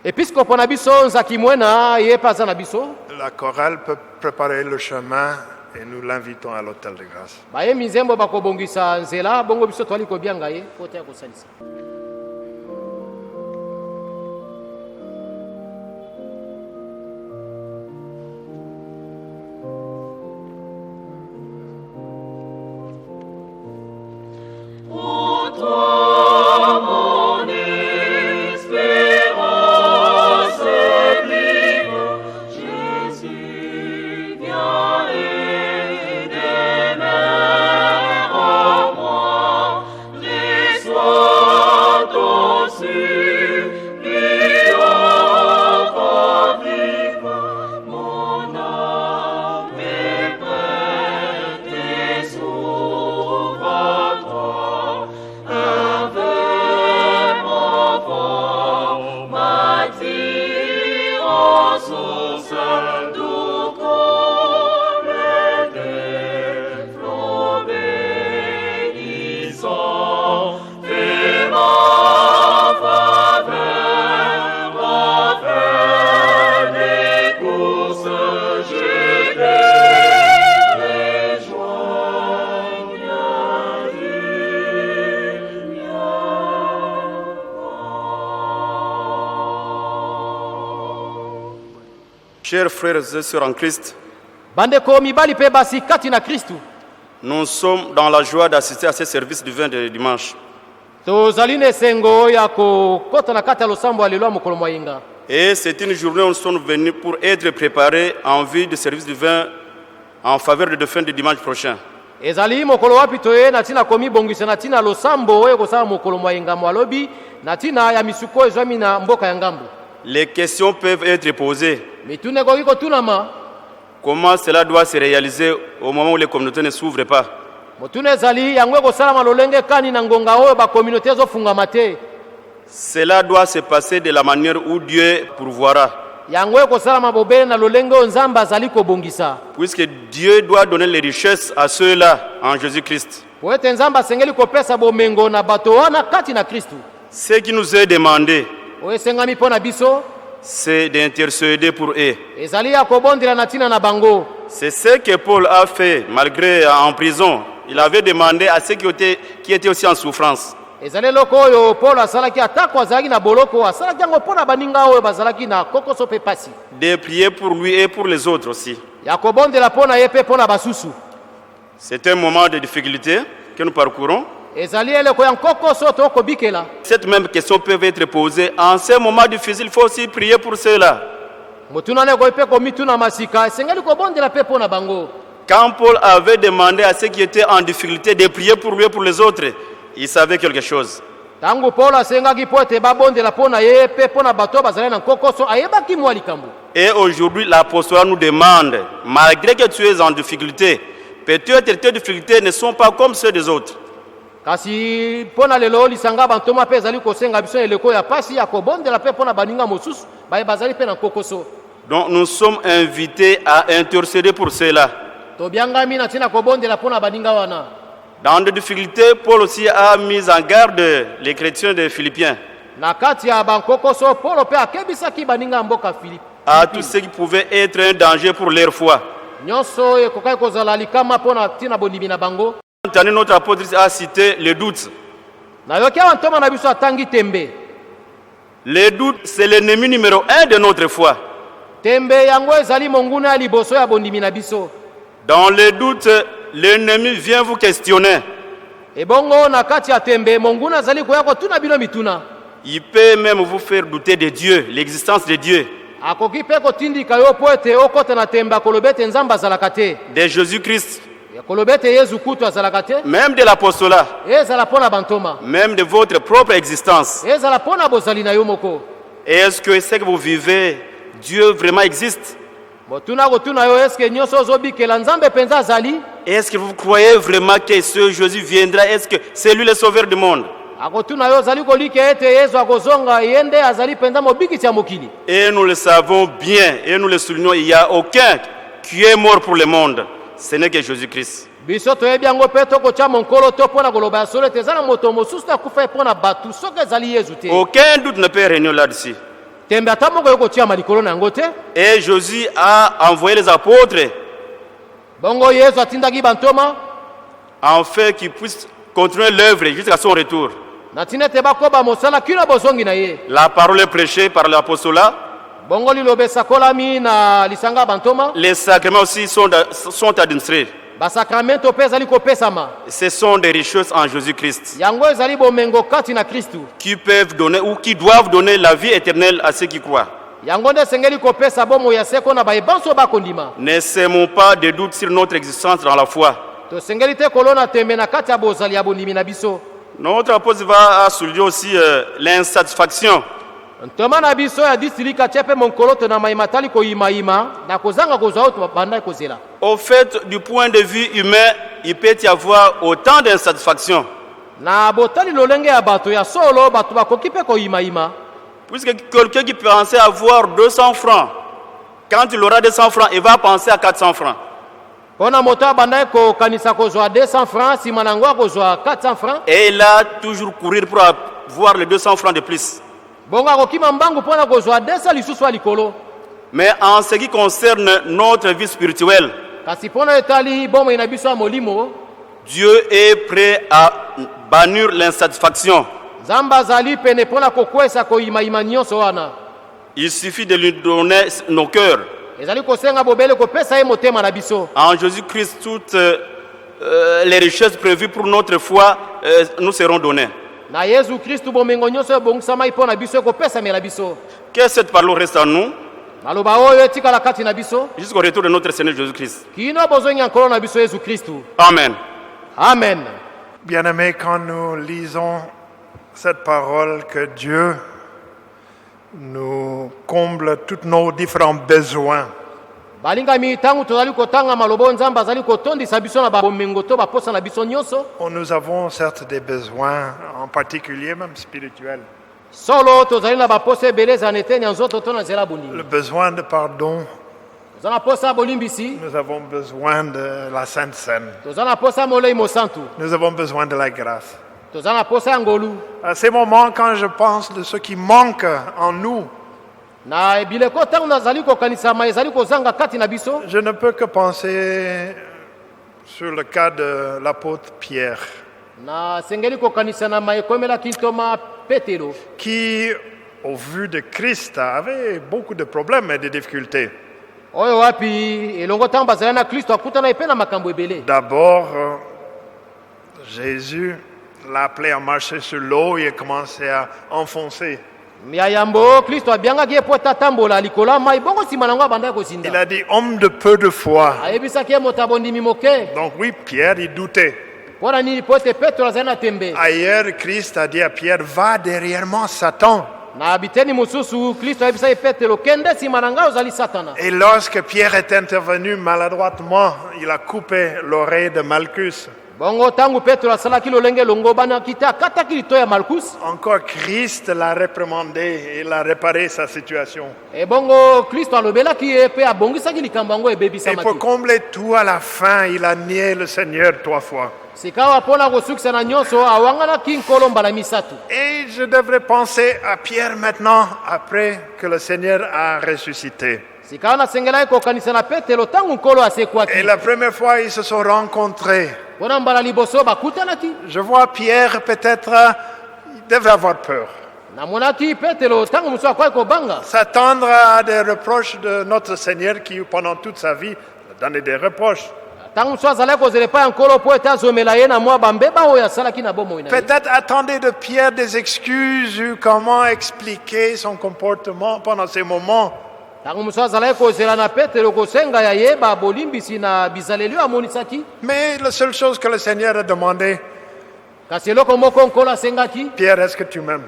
episkopo na biso nzaki mwena ye mpe aza na biso La chorale peut préparer le chemin et nous l'invitons à l'hôtel de grâce. bayembi nzembo bakobongisa nzela bongo biso twali kobianga ye po te ya kosalisa Chers frères et sœurs en Christ, bandeko mibali mpe basi kati na kristu nous sommes dans la joie d'assister à ce service divin de dimanche. tozali na esengo ya kokota na kati ya losambo ya lelo ya mokolo moyinga Et c'est une journée où nous sommes venus pour être préparés en vue du service divin en faveur de fin de dimanche prochain. ezali mokolo wapi toye na ntina komibongisa na ntina losambo oyo ekosala mokolo moyinga alobi na ntina ya misuko oyo ezwami na mboka ya ngambo Les questions peuvent être posées. mituna ekoki kotunama Comment cela doit se réaliser au moment où les communautés ne s'ouvrent pas? motuna ezali yango ekosalama lolenge kani na ngonga oyo bakominauté ezofungama te Cela doit se passer de la manière où Dieu pourvoira. yango ekosalama bobele na lolenge oyo nzambe azali kobongisa Puisque Dieu doit donner les richesses à ceux-là en Jésus-Christ. po ete nzambe asengeli kopesa bomengo na bato wana kati na kristu Ce qui nous est demandé, oyo esengami mpo na biso c'est d'intercéder pour eux. ezali ya kobondela na ntina na bango. C'est ce que Paul a fait malgré en prison. Il avait demandé à ceux qui étaient aussi en souffrance ezali eloko oyo Paulo asalaki atako azalaki na boloko asalaki yango mpo na baninga oyo bazalaki na kokoso mpe pasi de prier pour lui et pour les autres aussi. ya kobondela mpo na ye mpe mpo na basusu. C'est un moment de difficulté que nous parcourons. ezali eleko ya nkokoso tokobikela. Cette même question peut être posée. En ce moment difficile, il faut aussi prier pour ceux-là. motuna neko mpe komituna masika esengeli kobondela mpe mpo na bango. Quand Paul avait demandé à ceux qui étaient en difficulté de prier pour lui et pour les autres, il savait quelque chose. Tangu Paulo asengaki mpo ete babondela mpo na ye mpe mpo na bato bazali na nkokoso ayebaki mwa likambo. Et aujourd'hui, l'apostolat nous demande, malgré que tu es en difficulté, peut-être tes difficultés ne sont pas comme ceux des autres. Kasi mpo na lelo lisanga bantoma mpe ezali kosenga biso eleko ya pasi ya kobondela mpe mpo na baninga mosusu baye bazali mpe na nkokoso. Donc nous sommes invités à intercéder pour cela. Tobiangami na ntina kobondela mpo na baninga wana. Dans des difficultés, Paul aussi a mis en garde les chrétiens des Philippiens. Na kati ya bankokoso Paulo mpe akebisaki baninga mboka Filipi. À tous ceux qui pouvaient être un danger pour leur foi. Nyonso ekokaki kozala likama mpo na ntina bondimi na bango. Notre apôtre a cité les doutes. Nayoki awa ntoma na biso atangi tembe. Les doutes, c'est l'ennemi numéro 1 de notre foi. Tembe yango ezali monguna ya liboso ya bondimi na biso. Dans les doutes, l'ennemi vient vous questionner. Ebongo na kati ya tembe monguna azali koya kotuna bino mituna. Il peut même vous faire douter de Dieu, l'existence de Dieu, Akoki mpe kotindika yo mpo ete okota na tembe akoloba ete nzambe azalaka te. de Jésus-Christ, Akoloba ete Yesu kutu azalaka te. même de l'apostolat, Ezala mpo na bantoma. même de votre propre existence. Ezala mpo na bozali na yo moko. Est-ce que ce que vous vivez, Dieu vraiment existe? Motuna kotuna yo eske nyonso ozobikela nzambe penza azali? Est-ce que vous croyez vraiment que ce Jésus viendra? Est-ce que c'est lui le sauveur du monde? Akotuna yo ozali kolika ete Yesu akozonga yende azali penza mobikisi ya mokili. Et nous le savons bien, et nous le soulignons, il n'y a aucun qui est mort pour le monde. Ce n'est que Jésus-Christ. Biso toyebi yango mpe tokotya monkolo to mpo na koloba ya solo ete eza na moto mosusu akufa mpo na bato soki ezali Yesu te. Aucun doute ne peut régner là-dessus. Tembe ata moko yokotyama likolo na yango te. Et Jésus a envoyé les apôtres Bongo Yesu atindaki bantoma afin qu'ils puissent continuer l'œuvre jusqu'à son retour. na ntina ete bakoba mosala kino bozongi na ye. La parole est prêchée par l'apostolat. Bongo liloba esakolami na lisanga ya bantoma. Les sacrements aussi sont administrés. Basakramento mpe ezali kopesama. Ce sont des richesses en Jésus-Christ Yango ezali bomengo kati na Kristu. qui peuvent donner ou qui doivent donner la vie éternelle à ceux qui croient. Yango nde esengeli kopesa bomo ya seko na bayebanso bakondima. Ne semons pas de doute sur notre existence dans la foi. Tosengeli te kolona tembe na kati ya bozali ya bondimi na biso. Notre apôtre va souligner aussi l'insatisfaction. Ntoma na biso ya disilika tie mpe monkoloto na maimatali koyimayima na kozanga kozwa oyo banda kozela. Au fait, du point de vue humain, il peut y avoir autant d'insatisfaction. Na botali lolenge ya bato ya solo bato bakoki mpe koyimayima. Puisque quelqu'un qui pensait avoir 200 francs, quand il aura 200 francs, il va penser à 400 francs. Pona moto abanda kokanisa kozwa 200 francs nsima na yango akozwa 400 francs. Et il a toujours courir pour avoir les 200 francs de plus. Bongo akokima mbangu mpona kozwa 200 lisusu ya likolo. Mais en ce qui concerne notre vie spirituelle, Kasi mpona etali bomoi na biso ya molimo, Dieu est prêt à bannir l'insatisfaction. Nzambe azali pene mpona kokwesa koyimayima nyonso wana. Il suffit de lui donner nos cœurs. Ezali kosenga bobele kopesa ye motema na biso. En Jésus-Christ, toutes les richesses prévues pour notre foi nous seront données. Na Yesu Kristu bomengo nyonso ebongisamai mpo na biso ekopesamela biso. Que cette parole reste en nous Maloba oyo etikala kati na biso. jusqu'au retour de notre Seigneur Jésus-Christ. Kino bozongi nkolo na biso Yesu Kristu. Amen. Amen. Bien-aimés, quand nous lisons cette parole, que Dieu nous comble tous nos différents besoins. Balingami tangu tozali kotanga maloba Nzambe azali kotondisa biso na bomengo to baposa na biso nyonso. Nous avons certes des besoins, en particulier même spirituels. Solo tozali na baposa ebele za neteni nzoto to na nzela bolingo. Le besoin de pardon, Tozana posa bolimbisi. nous avons besoin de la Sainte Seine. Tozana posa molei mosantu. Nous avons besoin de la grâce. Tozana posa ngolu. À ces moments, quand je pense de ce qui manque en nous, na bileko ntango nazali kokanisama ezali kozanga kati na biso. Je ne peux que penser sur le cas de l'apôtre Pierre, Na sengeli kokanisa na maekomelaki ntoma Petelo, qui, au vu de Christ, avait beaucoup de problèmes et de difficultés. oyo wapi elongo ntango bazali na Kristo akutana epe na makambo ebele. D'abord, Jésus l'a appelé à marcher sur l'eau et a commencé à enfoncer. Ya yambo Kristo abiangaki ye po tatambola likolo ya mai bongo nsima nango abandaki Il kozinda. a dit, homme de peu de foi. Ayebisaki ye moto abondimi moke. Donc oui, Pierre, il doutait. Mpona nini po ete Petelo azali na tembe. Ailleurs, Christ a dit à Pierre, va derrière moi, Satan. Na biteni mosusu Kristo ayebisaki Petelo kende nsima na ngai ozali Satana. Et lorsque Pierre est intervenu maladroitement, il a coupé l'oreille de Malchus. Bongo ntango Petelo asalaki lolenge elongo banaki te akataki lito ya Malkus. Encore Christ l'a réprimandé, il a réparé sa situation. E bongo Kristo alobelaki ye mpe abongisaki likambo yango Et pour ebebisamaki. combler tout, à la fin, il a nié le Seigneur 3 fois. Sikawa mpona kosukisa na nyonso awanganaki nkolo mbala misato. Et je devrais penser à Pierre maintenant, après que le Seigneur a ressuscité. Sikawa nasengelaki kokanisa na Petelo ntango nkolo Et asekwaki. la première fois, ils se sont rencontrés. Mpona mbala liboso bakutanaki. Je vois Pierre, peut-être, il devait avoir peur. Namonaki Petelo ntango mosusu akwaki kobanga. S'attendre à des reproches de notre Seigneur qui, pendant toute sa vie, a donné des reproches. Ntango mosusu azalaki kozela epai ya nkolo mpo ete azomela ye na mwa bambeba oyo asalaki na bomoi na ye. Peut-être attendez de Pierre des excuses ou comment expliquer son comportement pendant ces moments. Ntango mosusu azalaki kozela na Petelo kosenga ya yeba bolimbisi na bizaleli oyo amonisaki. Mais la seule chose que le Seigneur a demandé, Kasi eloko moko nkolo asengaki. Pierre, est-ce que tu m'aimes?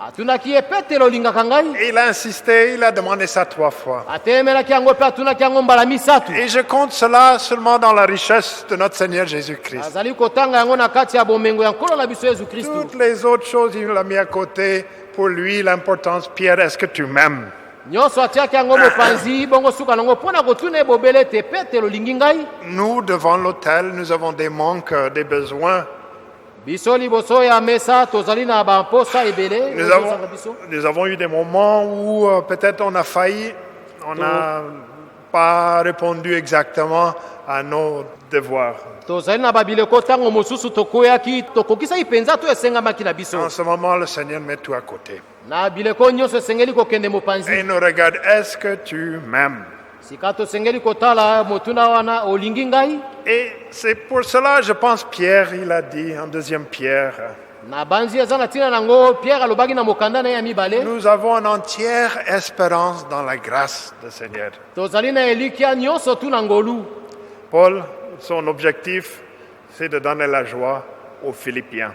Atunaki ye Petelo olingaka ngai. Et il a insisté, il a demandé ça 3 fois. Atemelaki yango mpe atunaki yango mbala misato. Et je compte cela seulement dans la richesse de notre Seigneur Jésus-Christ. Azali kotanga yango na kati ya bomengo ya nkolo na biso Yesu Kristu. Toutes les autres choses, il l'a mis à côté. Pour lui, l'importance, Pierre, est-ce que tu m'aimes? Nyonso atiaki yango mopanzi bongo suka nango mpona kotuna ebobele ete Petelo olingi ngai. Nous, devant l'autel, nous avons des manques, des besoins. Biso liboso ya mesa tozali na bamposa ebele. Nous avons eu des moments où peut-être on a failli, on n'a pas répondu exactement à nos devoirs. Tozali na babileko ntango mosusu tokweyaki tokokisaki mpenza to esengamaki na biso. En ce moment, le Seigneur met tout à côté. Na bileko nyonso esengeli kokende Et mopanzi. il nous regarde, est-ce que tu m'aimes? Sika tosengeli kotala motuna wana olingi ngai. Et c'est pour cela, je pense, Pierre, il a dit en 2 Pierre, Na banzi eza na ntina nango Pierre alobaki na mokanda na ye ya mibale. nous avons une entière espérance dans la grâce du Seigneur. Tozali na elikia nyonso tu na ngolu. Paul, son objectif, c'est de donner la joie aux Philippiens.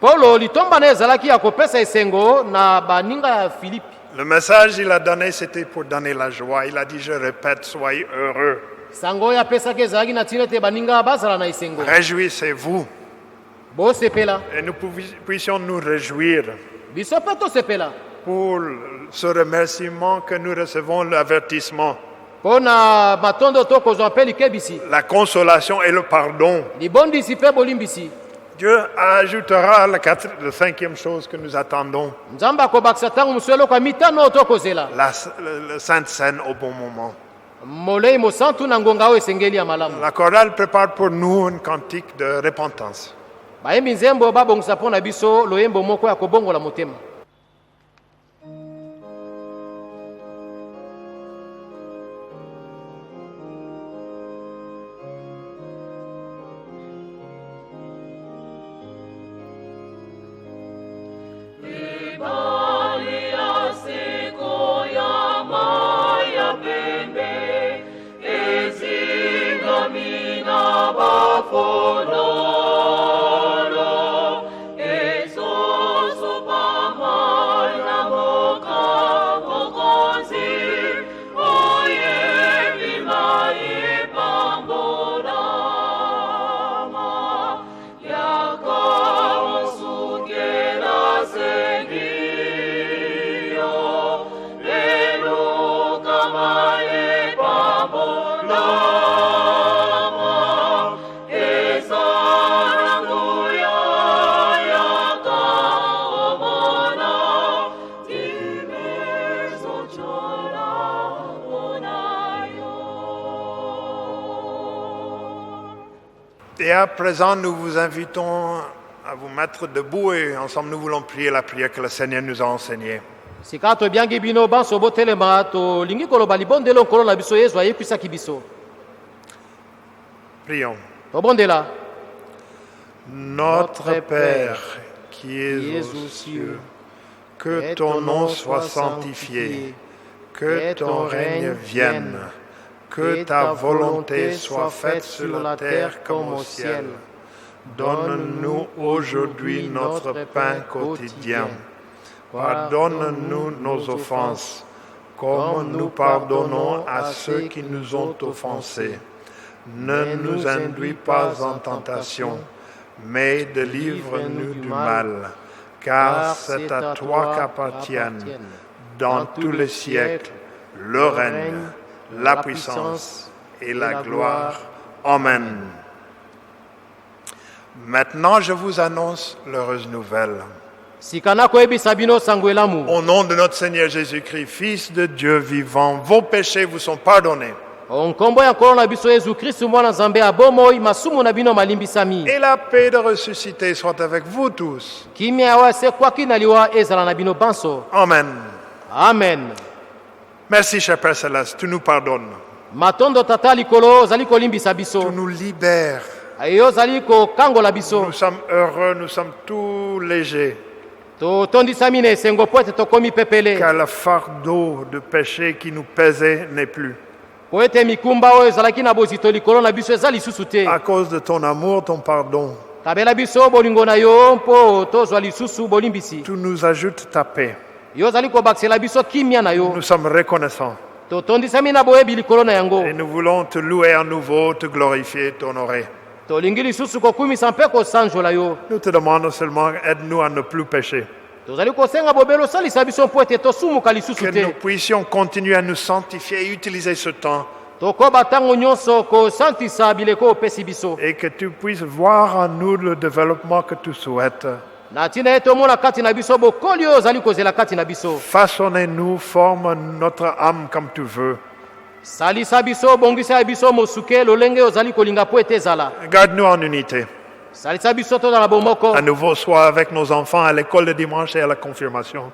Paulo litomba na ezalaki ya kopesa esengo na baninga ya Filipi. Le message qu'il a donné, c'était pour donner la joie. Il a dit, je répète, soyez heureux. Sango oyo apesaki ezalaki na ntina ete baninga bazala na esengo. Réjouissez-vous. Bosepela. Et nous puissions nous réjouir Biso mpe tosepela. pour ce remerciement que nous recevons, l'avertissement, Mpo na matondo tokozwa mpe likebisi. la consolation et le pardon. Libondisi mpe bolimbisi. Dieu ajoutera la 5e chose que nous attendons, Nzambe akobakisa ntango mosusu eloko ya mitano oyo tokozela. la Sainte Seine au bon moment. Molei mosantu na ngonga oyo esengeli ya malamu. La chorale prépare pour nous une cantique de repentance. Bayembi nzembo babongisa mpo na biso loyembo moko ya kobongola motema. Esa Et à présent, nous vous invitons à vous mettre debout et ensemble nous voulons prier la prière que le Seigneur nous a enseignée. sika tobiangi bino banso botelema tolingi koloba libondelo nkolo na biso yesu ayebisaki biso. Prions. Tobondela. Notre Père qui es aux cieux, que ton nom soit sanctifié, que ton règne vienne, que ta volonté soit faite sur la terre comme au ciel. Donne-nous aujourd'hui notre pain quotidien. Pardonne-nous nos offenses, comme nous pardonnons à ceux qui nous ont offensés. Ne nous induis pas en tentation, mais délivre-nous du mal, car c'est à toi qu'appartiennent, dans tous les siècles, le règne, la puissance et la gloire. Amen. Maintenant, je vous annonce l'heureuse nouvelle. Au nom de notre Seigneur Jésus-Christ, Fils de Dieu vivant, vos péchés vous sont pardonnés. Et la paix de ressuscité soit avec vous tous. Amen. Amen. Merci, cher Père Céleste, tu nous pardonnes. Tu nous libères. Nous sommes heureux, nous sommes tout légers. Car le fardeau de péché qui nous pesait n'est plus. À cause de ton amour, ton pardon, tu nous ajoutes ta paix. Nous sommes reconnaissants. Et nous voulons te louer à nouveau, te glorifier, t'honorer. Nous te demandons seulement, aide-nous à ne plus pécher. Que nous puissions continuer à nous sanctifier et utiliser ce temps. Et que tu puisses voir en nous le développement que tu souhaites. Façonnez-nous, forme notre âme comme tu veux. Garde-nous en unité. À nouveau, sois avec nos enfants à l'école de dimanche et à la confirmation.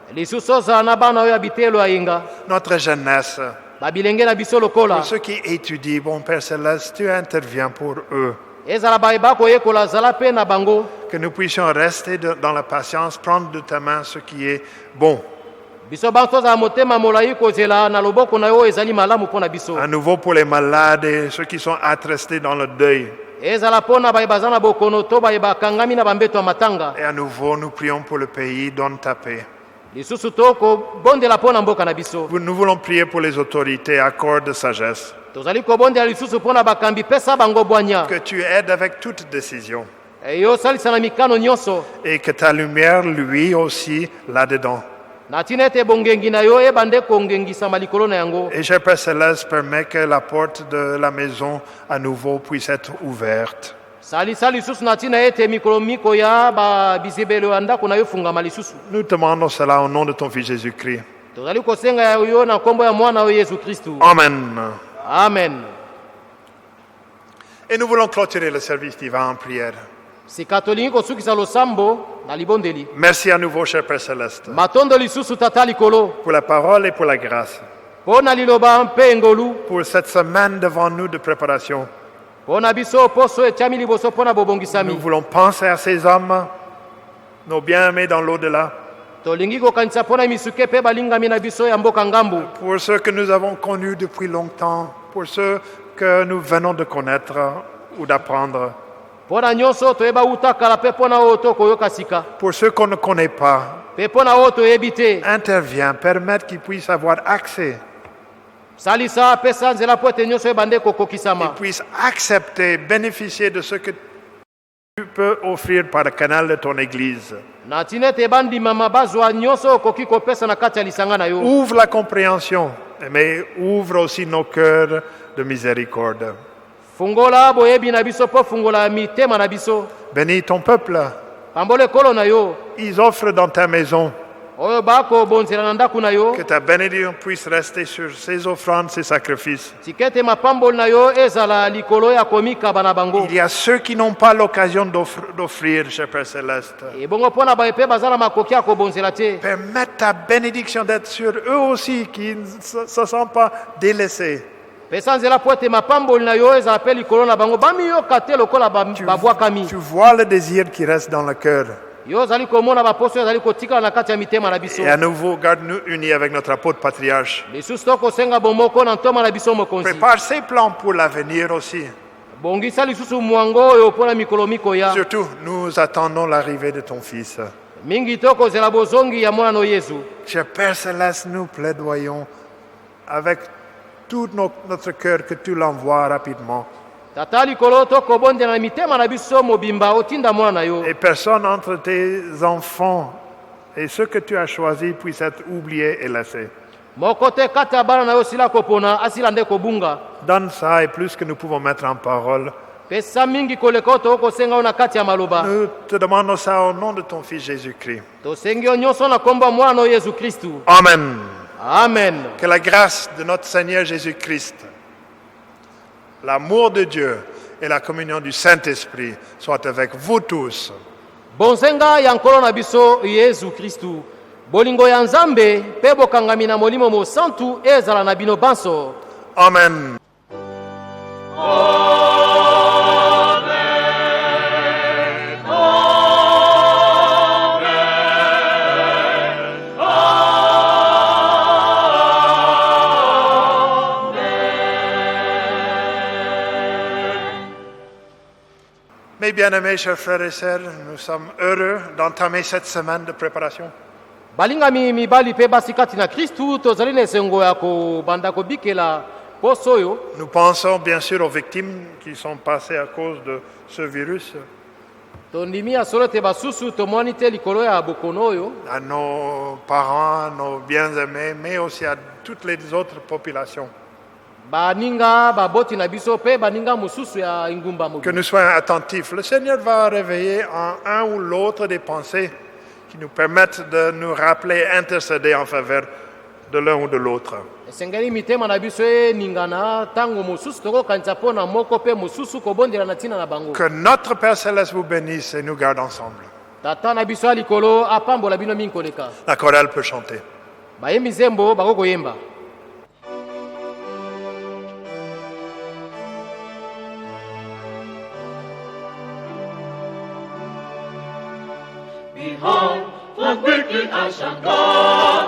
Notre jeunesse. Pour ceux qui étudient, bon Père Céleste, tu interviens pour eux. Que nous puissions rester dans la patience, prendre de ta main ce qui est bon. À nouveau pour les malades et ceux qui sont attristés dans le deuil. Et à nouveau, nous prions pour le pays, donne ta paix. Nous voulons prier pour les autorités, accorde sagesse. Que tu aides avec toute décision. Et que ta lumière, lui aussi, là-dedans. Et cher Père Céleste, permet que la porte de la maison à nouveau puisse être ouverte. Nous te demandons cela au nom de ton Fils Jésus-Christ. Amen. Amen. Et nous voulons clôturer le service divin en prière. Merci à nouveau, cher Père Céleste, pour la parole et pour la grâce. Pour cette semaine devant nous de préparation. Nous voulons penser à ces hommes, nos bien-aimés dans l'au-delà. Pour ceux que nous avons connus depuis longtemps, pour ceux que nous venons de connaître ou d'apprendre. Pour ceux qu'on ne connaît pas, interviens, permettre qu'ils puissent avoir accès. Ils puissent accepter, bénéficier de ce que tu peux offrir par le canal de ton Église. Ouvre la compréhension, mais ouvre aussi nos cœurs de miséricorde. Bénis ton peuple. Ils offrent dans ta maison. oyo bakobonzela na ndako na yo Que ta bénédiction puisse rester sur ces offrandes, ces sacrifices. tikete mapamboli na yo ezala likolo ya komikaba na bango Il y a ceux qui n'ont pas l'occasion d'offrir, cher Père Céleste. ebongo mpo na baye mpe baza na makoki ya kobonzela te Permette ta bénédiction d'être sur eux aussi, qui ne se sentent pas délaissés. pesa nzela mpo ete mapamboli na yo ezala mpe likolo na bango bamiyoka te lokola babwakami Tu vois le désir qui reste dans le cœur. yo ozali komona baposo ezali kotikala na kati ya mitema na biso Et à nouveau, garde-nous unis avec notre apôtre patriarche. lisusu tokosenga bomoko na ntoma na biso mokonzi Prépare ses plans pour l'avenir aussi. bongisa lisusu mwango oyo mpo na mikolo mikoya Surtout, nous attendons l'arrivée de ton Fils. mingi tokozela bozongi ya mwana no yesu Cher Père Céleste, nous plaidoyons avec tout notre cœur que tu l'envoies rapidement. tata likolo tokobondela na mitema na biso mobimba otinda mwana na yo Et personne entre tes enfants et ceux que tu as choisis puisse être oublié et laissé. moko te kati ya bana na yo sila kopona asila nde kobunga Donne ça et plus que nous pouvons mettre en parole. pesa mingi koleka oyo tokosenga yo na kati ya maloba Nous te demandons ça au nom de ton Fils Jésus-Christ. tosengi yo nyonso na kombo ya mwana no yesu kristu Amen. amen Que la grâce de notre Seigneur Jésus-Christ, l'amour de Dieu et la communion du Saint-Esprit soient avec vous tous. bonzenga ya nkolo na biso yesu kristu bolingo ya nzambe mpe bokangami na molimo mosantu ezala na bino banso Amen. Mes bien-aimés, chers frères et sœurs, nous sommes heureux d'entamer cette semaine de préparation. balingami mibali mpe basi kati na kristu tozali na esengo ya kobanda kobikela poso oyo Nous pensons bien sûr aux victimes qui sont passées à cause de ce virus, tondimi ya solo ete basusu tomoni te likolo ya bokono oyo à nos parents, à nos bien-aimés, mais aussi à toutes les autres populations. baninga baboti na biso mpe baninga mosusu ya ingumba Que mobimba nous soyons attentifs. Le Seigneur va réveiller en un ou l'autre des pensées qui nous permettent de nous rappeler, intercéder en faveur de l'un ou de l'autre. esengeli mitema na biso eningana ntango mosusu tokokanisa mpo na moko mpe mosusu kobondela na ntina na bango Que notre Père Céleste vous bénisse et nous garde ensemble. tata na biso ya likolo apambola bino mingi koleka La chorale peut chanter. bayembi nzembo bakokoyemba Behold, the wicked I shall go.